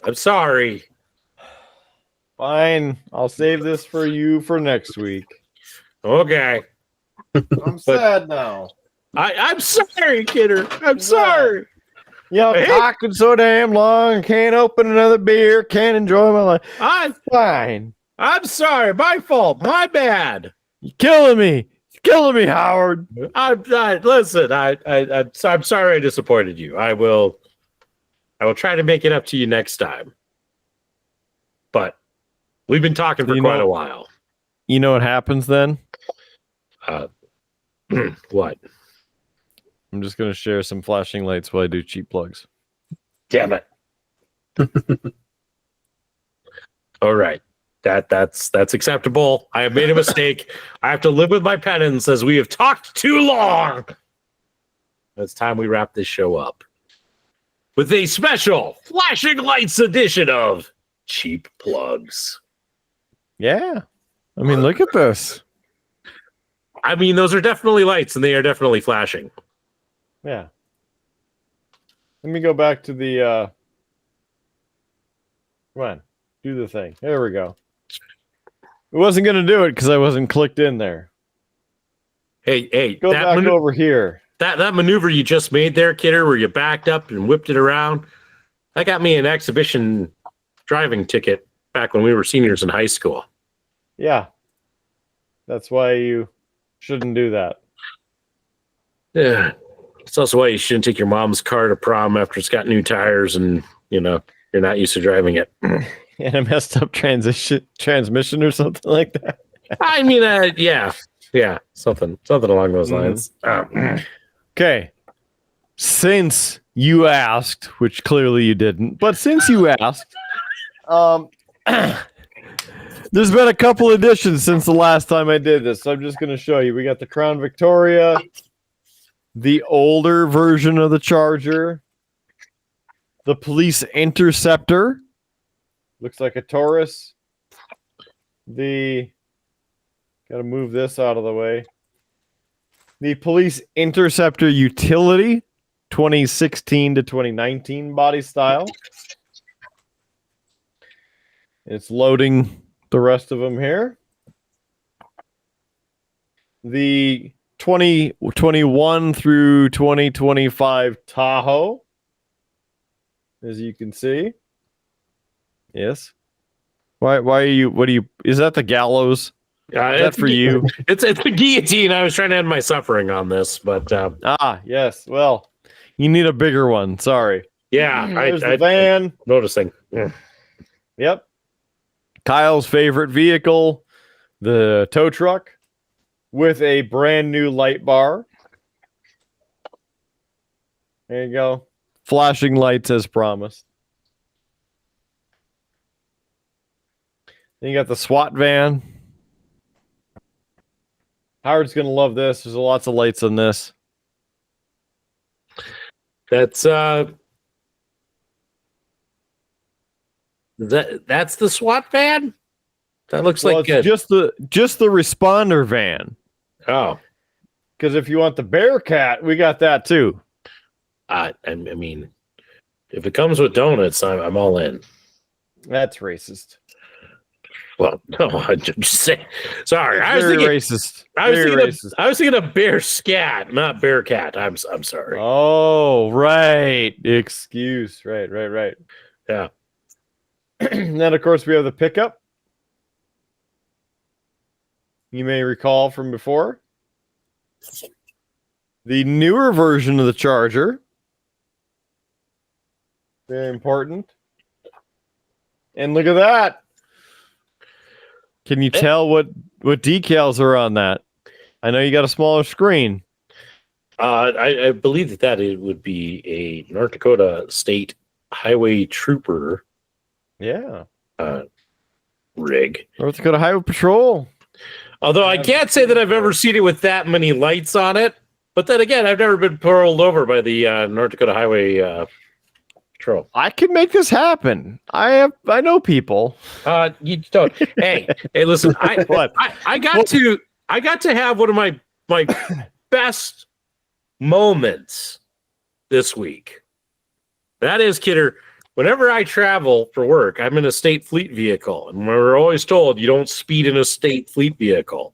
Speaker 1: I'm sorry.
Speaker 4: Fine, I'll save this for you for next week.
Speaker 1: Okay.
Speaker 4: I'm sad now.
Speaker 1: I'm sorry, Kidder. I'm sorry.
Speaker 4: Talking so damn long, can't open another beer, can't enjoy my life.
Speaker 1: I'm
Speaker 4: fine.
Speaker 1: I'm sorry. My fault. My bad.
Speaker 4: You're killing me. You're killing me, Howard.
Speaker 1: Listen. I'm sorry I disappointed you. I will try to make it up to you next time. But we've been talking for quite a while.
Speaker 4: You know what happens then?
Speaker 1: What?
Speaker 4: I'm just going to share some flashing lights while I do cheap plugs.
Speaker 1: Damn it. All right. That's acceptable. I have made a mistake. I have to live with my penance as we have talked too long. It's time we wrap this show up with a special flashing lights edition of Cheap Plugs.
Speaker 4: Yeah. I mean, look at this.
Speaker 1: I mean, those are definitely lights and they are definitely flashing.
Speaker 4: Yeah. Let me go back to the come on, do the thing. There we go. It wasn't gonna do it because I wasn't clicked in there.
Speaker 1: Hey,
Speaker 4: Go back over here.
Speaker 1: That maneuver you just made there, Kidder, where you backed up and whipped it around, that got me an exhibition driving ticket back when we were seniors in high school.
Speaker 4: Yeah. That's why you shouldn't do that.
Speaker 1: Yeah. It's also why you shouldn't take your mom's car to prom after it's got new tires and, you know, you're not used to driving it.
Speaker 4: And a messed up transmission or something like that.
Speaker 1: I mean, yeah, something along those lines.
Speaker 4: Okay. Since you asked, which clearly you didn't, but since you asked, there's been a couple editions since the last time I did this, so I'm just going to show you. We got the Crown Victoria, the older version of the Charger, the Police Interceptor, looks like a Taurus, got to move this out of the way, the Police Interceptor Utility, 2016 to 2019 body style. It's loading the rest of them here. The 2021 through 2025 Tahoe, as you can see. Yes. Why are you? What do you? Is that the gallows? Is that for you?
Speaker 1: It's the guillotine. I was trying to end my suffering on this, but
Speaker 4: yes. Well, you need a bigger one. Sorry.
Speaker 1: Yeah,
Speaker 4: There's the van.
Speaker 1: I'm noticing. Yeah.
Speaker 4: Yep. Kyle's favorite vehicle, the tow truck, with a brand new light bar. There you go. Flashing lights as promised. Then you got the SWAT van. Howard's going to love this. There's lots of lights on this.
Speaker 1: That's that's the SWAT van? That looks like
Speaker 4: it's just the responder van.
Speaker 1: Oh.
Speaker 4: Because if you want the Bearcat, we got that too.
Speaker 1: I mean, if it comes with donuts, I'm all in.
Speaker 4: That's racist.
Speaker 1: Well, no, I'm just saying. Sorry,
Speaker 4: I was thinking racist.
Speaker 1: I was thinking of Bear Scat, not Bearcat. I'm sorry.
Speaker 4: Oh, right. Excuse. Right.
Speaker 1: Yeah.
Speaker 4: And then, of course, we have the pickup. You may recall from before. The newer version of the Charger. Very important. And look at that. Can you tell what decals are on that? I know you got a smaller screen.
Speaker 1: I believe that it would be a North Dakota State Highway Trooper.
Speaker 4: Yeah.
Speaker 1: Rig.
Speaker 4: North Dakota Highway Patrol.
Speaker 1: Although I can't say that I've ever seen it with that many lights on it. But then again, I've never been pulled over by the North Dakota Highway Patrol.
Speaker 4: I can make this happen. I know people.
Speaker 1: You don't. hey, listen. I got to have one of my best moments this week. That is, Kidder. Whenever I travel for work, I'm in a state fleet vehicle, and we're always told you don't speed in a state fleet vehicle.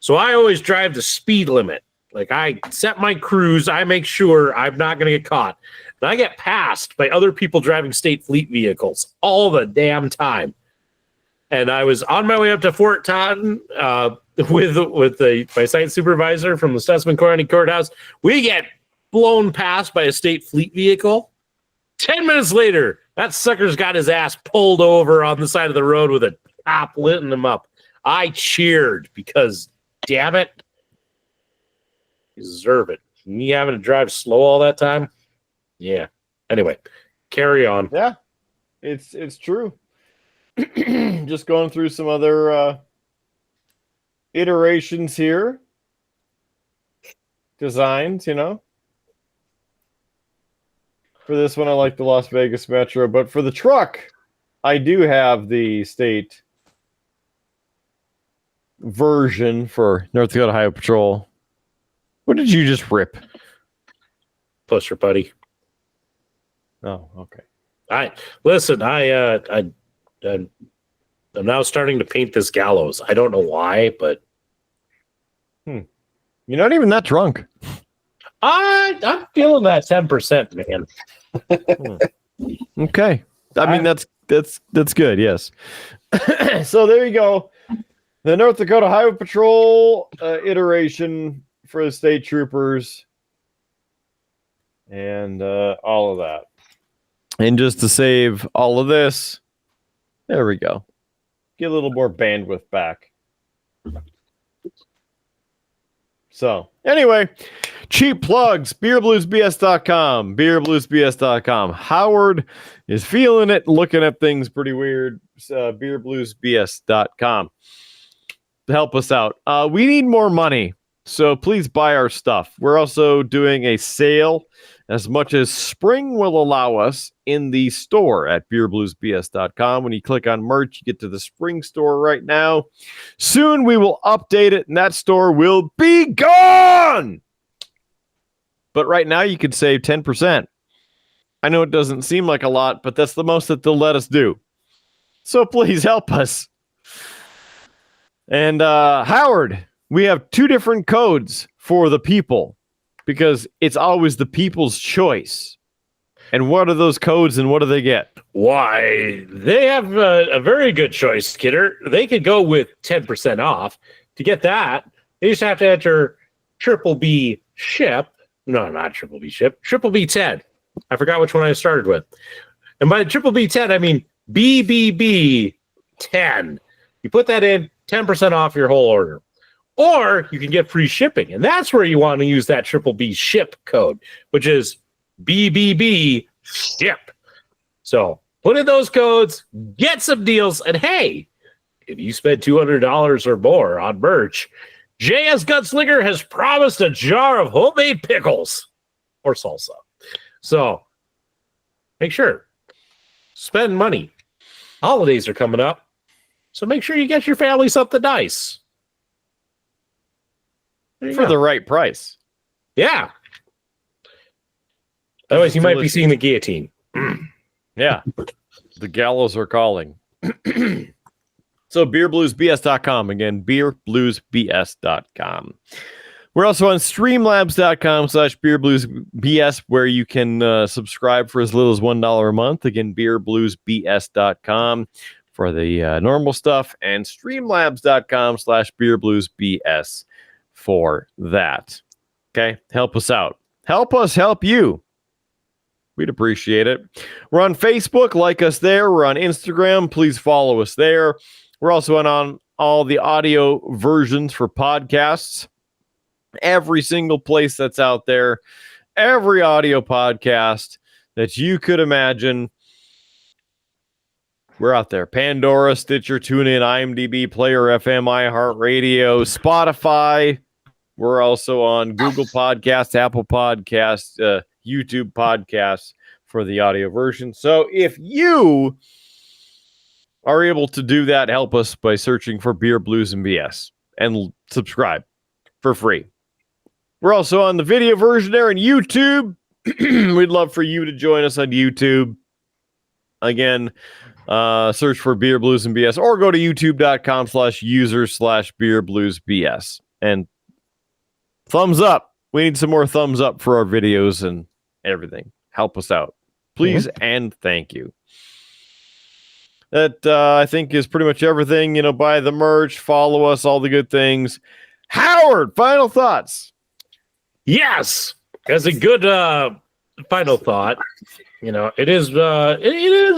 Speaker 1: So I always drive the speed limit. Like, I set my cruise, I make sure I'm not going to get caught. And I get passed by other people driving state fleet vehicles all the damn time. And I was on my way up to Fort Totten with my site supervisor from the Stutzman County Courthouse. We get blown past by a state fleet vehicle. 10 minutes later, that sucker's got his ass pulled over on the side of the road with a cop lifting him up. I cheered because, damn it, you deserve it. Me having to drive slow all that time? Yeah. Anyway, carry on.
Speaker 4: Yeah. It's true. Just going through some other iterations here. Designs, For this one, I like the Las Vegas Metro, but for the truck, I do have the state version for North Dakota Highway Patrol. What did you just rip?
Speaker 1: Pusher, buddy.
Speaker 4: Oh, okay.
Speaker 1: I'm now starting to paint this gallows. I don't know why, but
Speaker 4: You're not even that drunk.
Speaker 1: I'm feeling that 10%, man.
Speaker 4: Okay. I mean, that's good. Yes. So there you go. The North Dakota Highway Patrol iteration for the state troopers and all of that. And just to save all of this, there we go. Get a little more bandwidth back. So, anyway, cheap plugs, beerbluesbs.com, beerbluesbs.com. Howard is feeling it, looking at things pretty weird. Beerbluesbs.com. To help us out. We need more money, so please buy our stuff. We're also doing a sale as much as spring will allow us in the store at beerbluesbs.com. When you click on merch, you get to the spring store right now. Soon we will update it, and that store will be gone. But right now you could save 10%. I know it doesn't seem like a lot, but that's the most that they'll let us do. So please help us. And Howard, we have 2 different codes for the people because it's always the people's choice. And what are those codes and what do they get?
Speaker 1: Why, they have a very good choice, Kidder. They could go with 10% off. To get that, they just have to enter triple B ship. No, not triple B ship. Triple B 10. I forgot which one I started with. And by triple B 10, I mean BBB 10. You put that in, 10% off your whole order. Or you can get free shipping. And that's where you want to use that triple B ship code, which is BBB ship. So put in those codes, get some deals, and hey, if you spend $200 or more on merch, JS Gunslinger has promised a jar of homemade pickles or salsa. So make sure, spend money. Holidays are coming up, so make sure you get your family something nice.
Speaker 4: For the right price.
Speaker 1: Yeah. Otherwise, you might be seeing the guillotine.
Speaker 4: Yeah. The gallows are calling. So beerbluesbs.com. Again, beerbluesbs.com. We're also on streamlabs.com/beerbluesbs, where you can subscribe for as little as $1 a month. Again, beerbluesbs.com for the normal stuff, and streamlabs.com/beerbluesbs for that. Okay, help us out. Help us help you. We'd appreciate it. We're on Facebook. Like us there. We're on Instagram. Please follow us there. We're also on all the audio versions for podcasts. Every single place that's out there. Every audio podcast that you could imagine. We're out there. Pandora, Stitcher, TuneIn, IMDb, Player FM, iHeartRadio, Spotify. We're also on Google Podcasts, Apple Podcasts, YouTube Podcasts for the audio version. So if you are able to do that, help us by searching for Beer, Blues, and BS and subscribe for free. We're also on the video version there on YouTube. We'd love for you to join us on YouTube. Again, search for Beer, Blues, and BS or go to youtube.com/user/beerbluesbs and thumbs up. We need some more thumbs up for our videos and everything. Help us out. Please and thank you. That, I think, is pretty much everything. Buy the merch, follow us, all the good things. Howard, final thoughts.
Speaker 1: Yes, as a good final thought, it has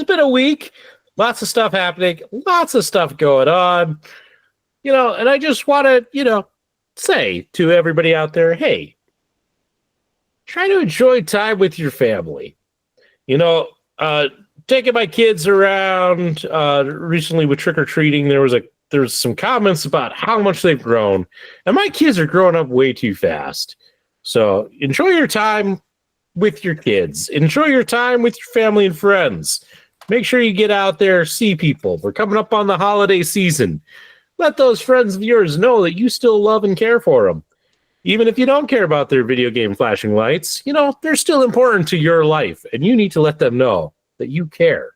Speaker 1: been a week. Lots of stuff happening, lots of stuff going on, and I just want to, say to everybody out there, hey, try to enjoy time with your family. taking my kids around recently with trick or treating. There's some comments about how much they've grown, and my kids are growing up way too fast. So enjoy your time with your kids. Enjoy your time with your family and friends. Make sure you get out there, see people. We're coming up on the holiday season. Let those friends of yours know that you still love and care for them. Even if you don't care about their video game flashing lights, they're still important to your life, and you need to let them know that you care.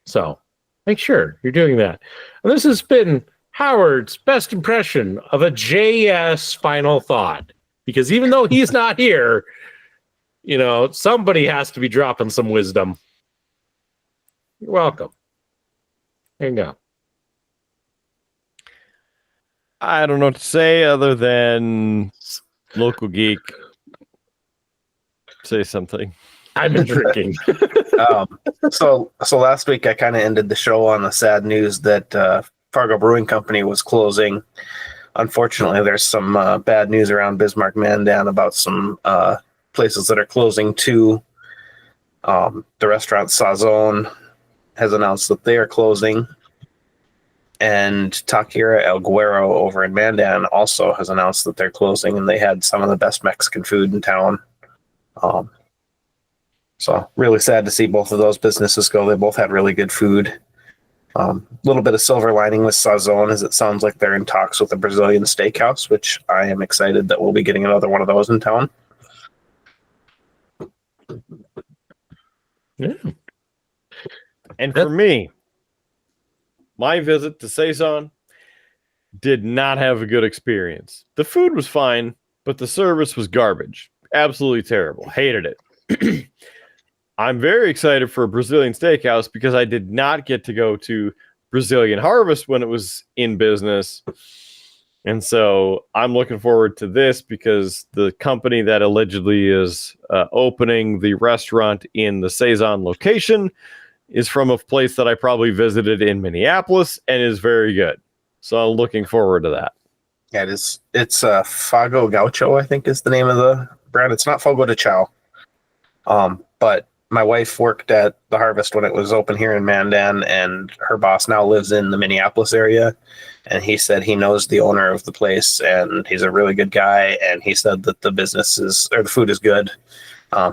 Speaker 1: So make sure you're doing that. And this has been Howard's best impression of a JS final thought. Because even though he's not here, somebody has to be dropping some wisdom. You're welcome. There you go.
Speaker 4: I don't know what to say other than local geek. Say something.
Speaker 1: I've been drinking.
Speaker 5: So last week I kind of ended the show on the sad news that Fargo Brewing Company was closing. Unfortunately, there's some bad news around Bismarck Mandan about some places that are closing too. The restaurant Sazon has announced that they are closing. And Taqueria El Guero over in Mandan also has announced that they're closing, and they had some of the best Mexican food in town. So really sad to see both of those businesses go. They both had really good food. Little bit of silver lining with Sazon is it sounds like they're in talks with a Brazilian steakhouse, which I am excited that we'll be getting another one of those in town.
Speaker 1: Yeah.
Speaker 4: And for me, my visit to Saison did not have a good experience. The food was fine, but the service was garbage. Absolutely terrible. Hated it. I'm very excited for a Brazilian steakhouse because I did not get to go to Brazilian Harvest when it was in business. And so I'm looking forward to this because the company that allegedly is opening the restaurant in the Saison location is from a place that I probably visited in Minneapolis and is very good. So I'm looking forward to that.
Speaker 5: Yeah, it's Fago Gaucho, I think is the name of the brand. It's not Fogo de Chao. But my wife worked at the Harvest when it was open here in Mandan, and her boss now lives in the Minneapolis area. And he said he knows the owner of the place, and he's a really good guy. And he said that the food is good.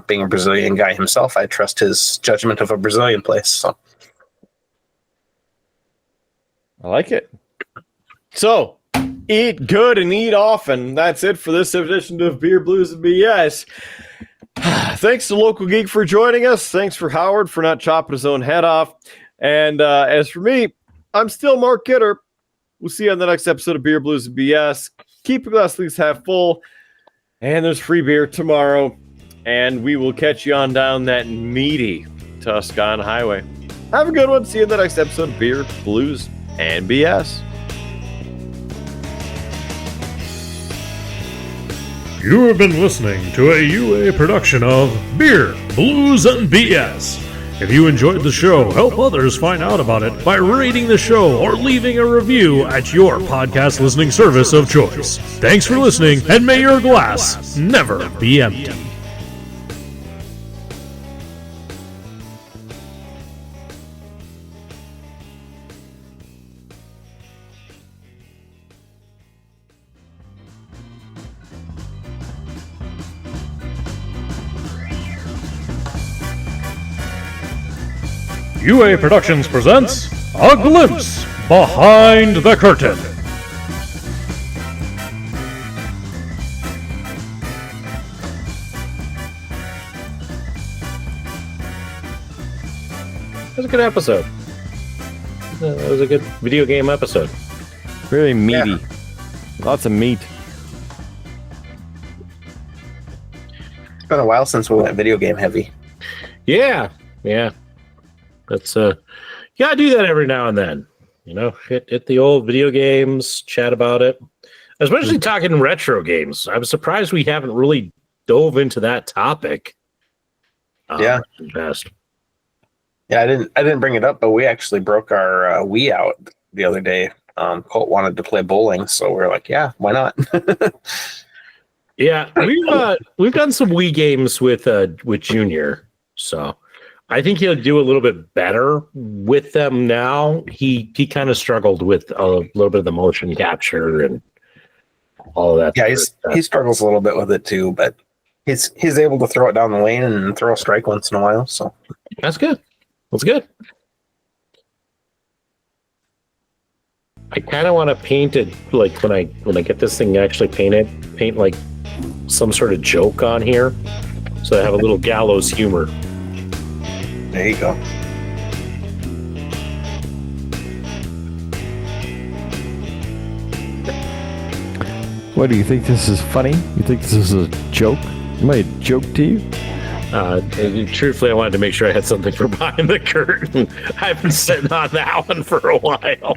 Speaker 5: Being a Brazilian guy himself, I trust his judgment of a Brazilian place. So
Speaker 4: I like it. So eat good and eat often. That's it for this edition of Beer, Blues, and BS. Thanks to Local Geek for joining us. Thanks for Howard for not chopping his own head off. And as for me, I'm still Mark Kidder. We'll see you on the next episode of Beer, Blues, and BS. Keep your glass at least half full. And there's free beer tomorrow. And we will catch you on down that meaty Tuscan highway. Have a good one. See you in the next episode of Beer, Blues, and BS.
Speaker 2: You have been listening to a UA production of Beer, Blues, and BS. If you enjoyed the show, help others find out about it by rating the show or leaving a review at your podcast listening service of choice. Thanks for listening, and may your glass never be empty. UA Productions presents A Glimpse Behind the Curtain.
Speaker 1: It was a good episode. It was a good video game episode.
Speaker 4: Really meaty.
Speaker 5: Yeah.
Speaker 4: Lots of meat.
Speaker 5: it's been a while since we went video game heavy.
Speaker 1: Yeah. That's you gotta do that every now and then. Hit the old video games, chat about it. Especially talking retro games. I'm surprised we haven't really dove into that topic.
Speaker 5: Yeah.
Speaker 1: In the past.
Speaker 5: Yeah, I didn't bring it up, but we actually broke our Wii out the other day. Colt wanted to play bowling, so we're like, yeah, why not?
Speaker 1: Yeah, we've done some Wii games with Junior. So I think he'll do a little bit better with them now. He kind of struggled with a little bit of the motion capture and all of that.
Speaker 5: Yeah, he struggles a little bit with it too, but he's able to throw it down the lane and throw a strike once in a while. So
Speaker 1: that's good. That's good. I kind of want to paint it like when I get this thing actually paint like some sort of joke on here, so I have a little gallows humor.
Speaker 5: There you go.
Speaker 4: What do you think? This is funny? You think this is a joke? Am I a joke to you?
Speaker 1: Truthfully, I wanted to make sure I had something for behind the curtain. I've been sitting on that one for a while.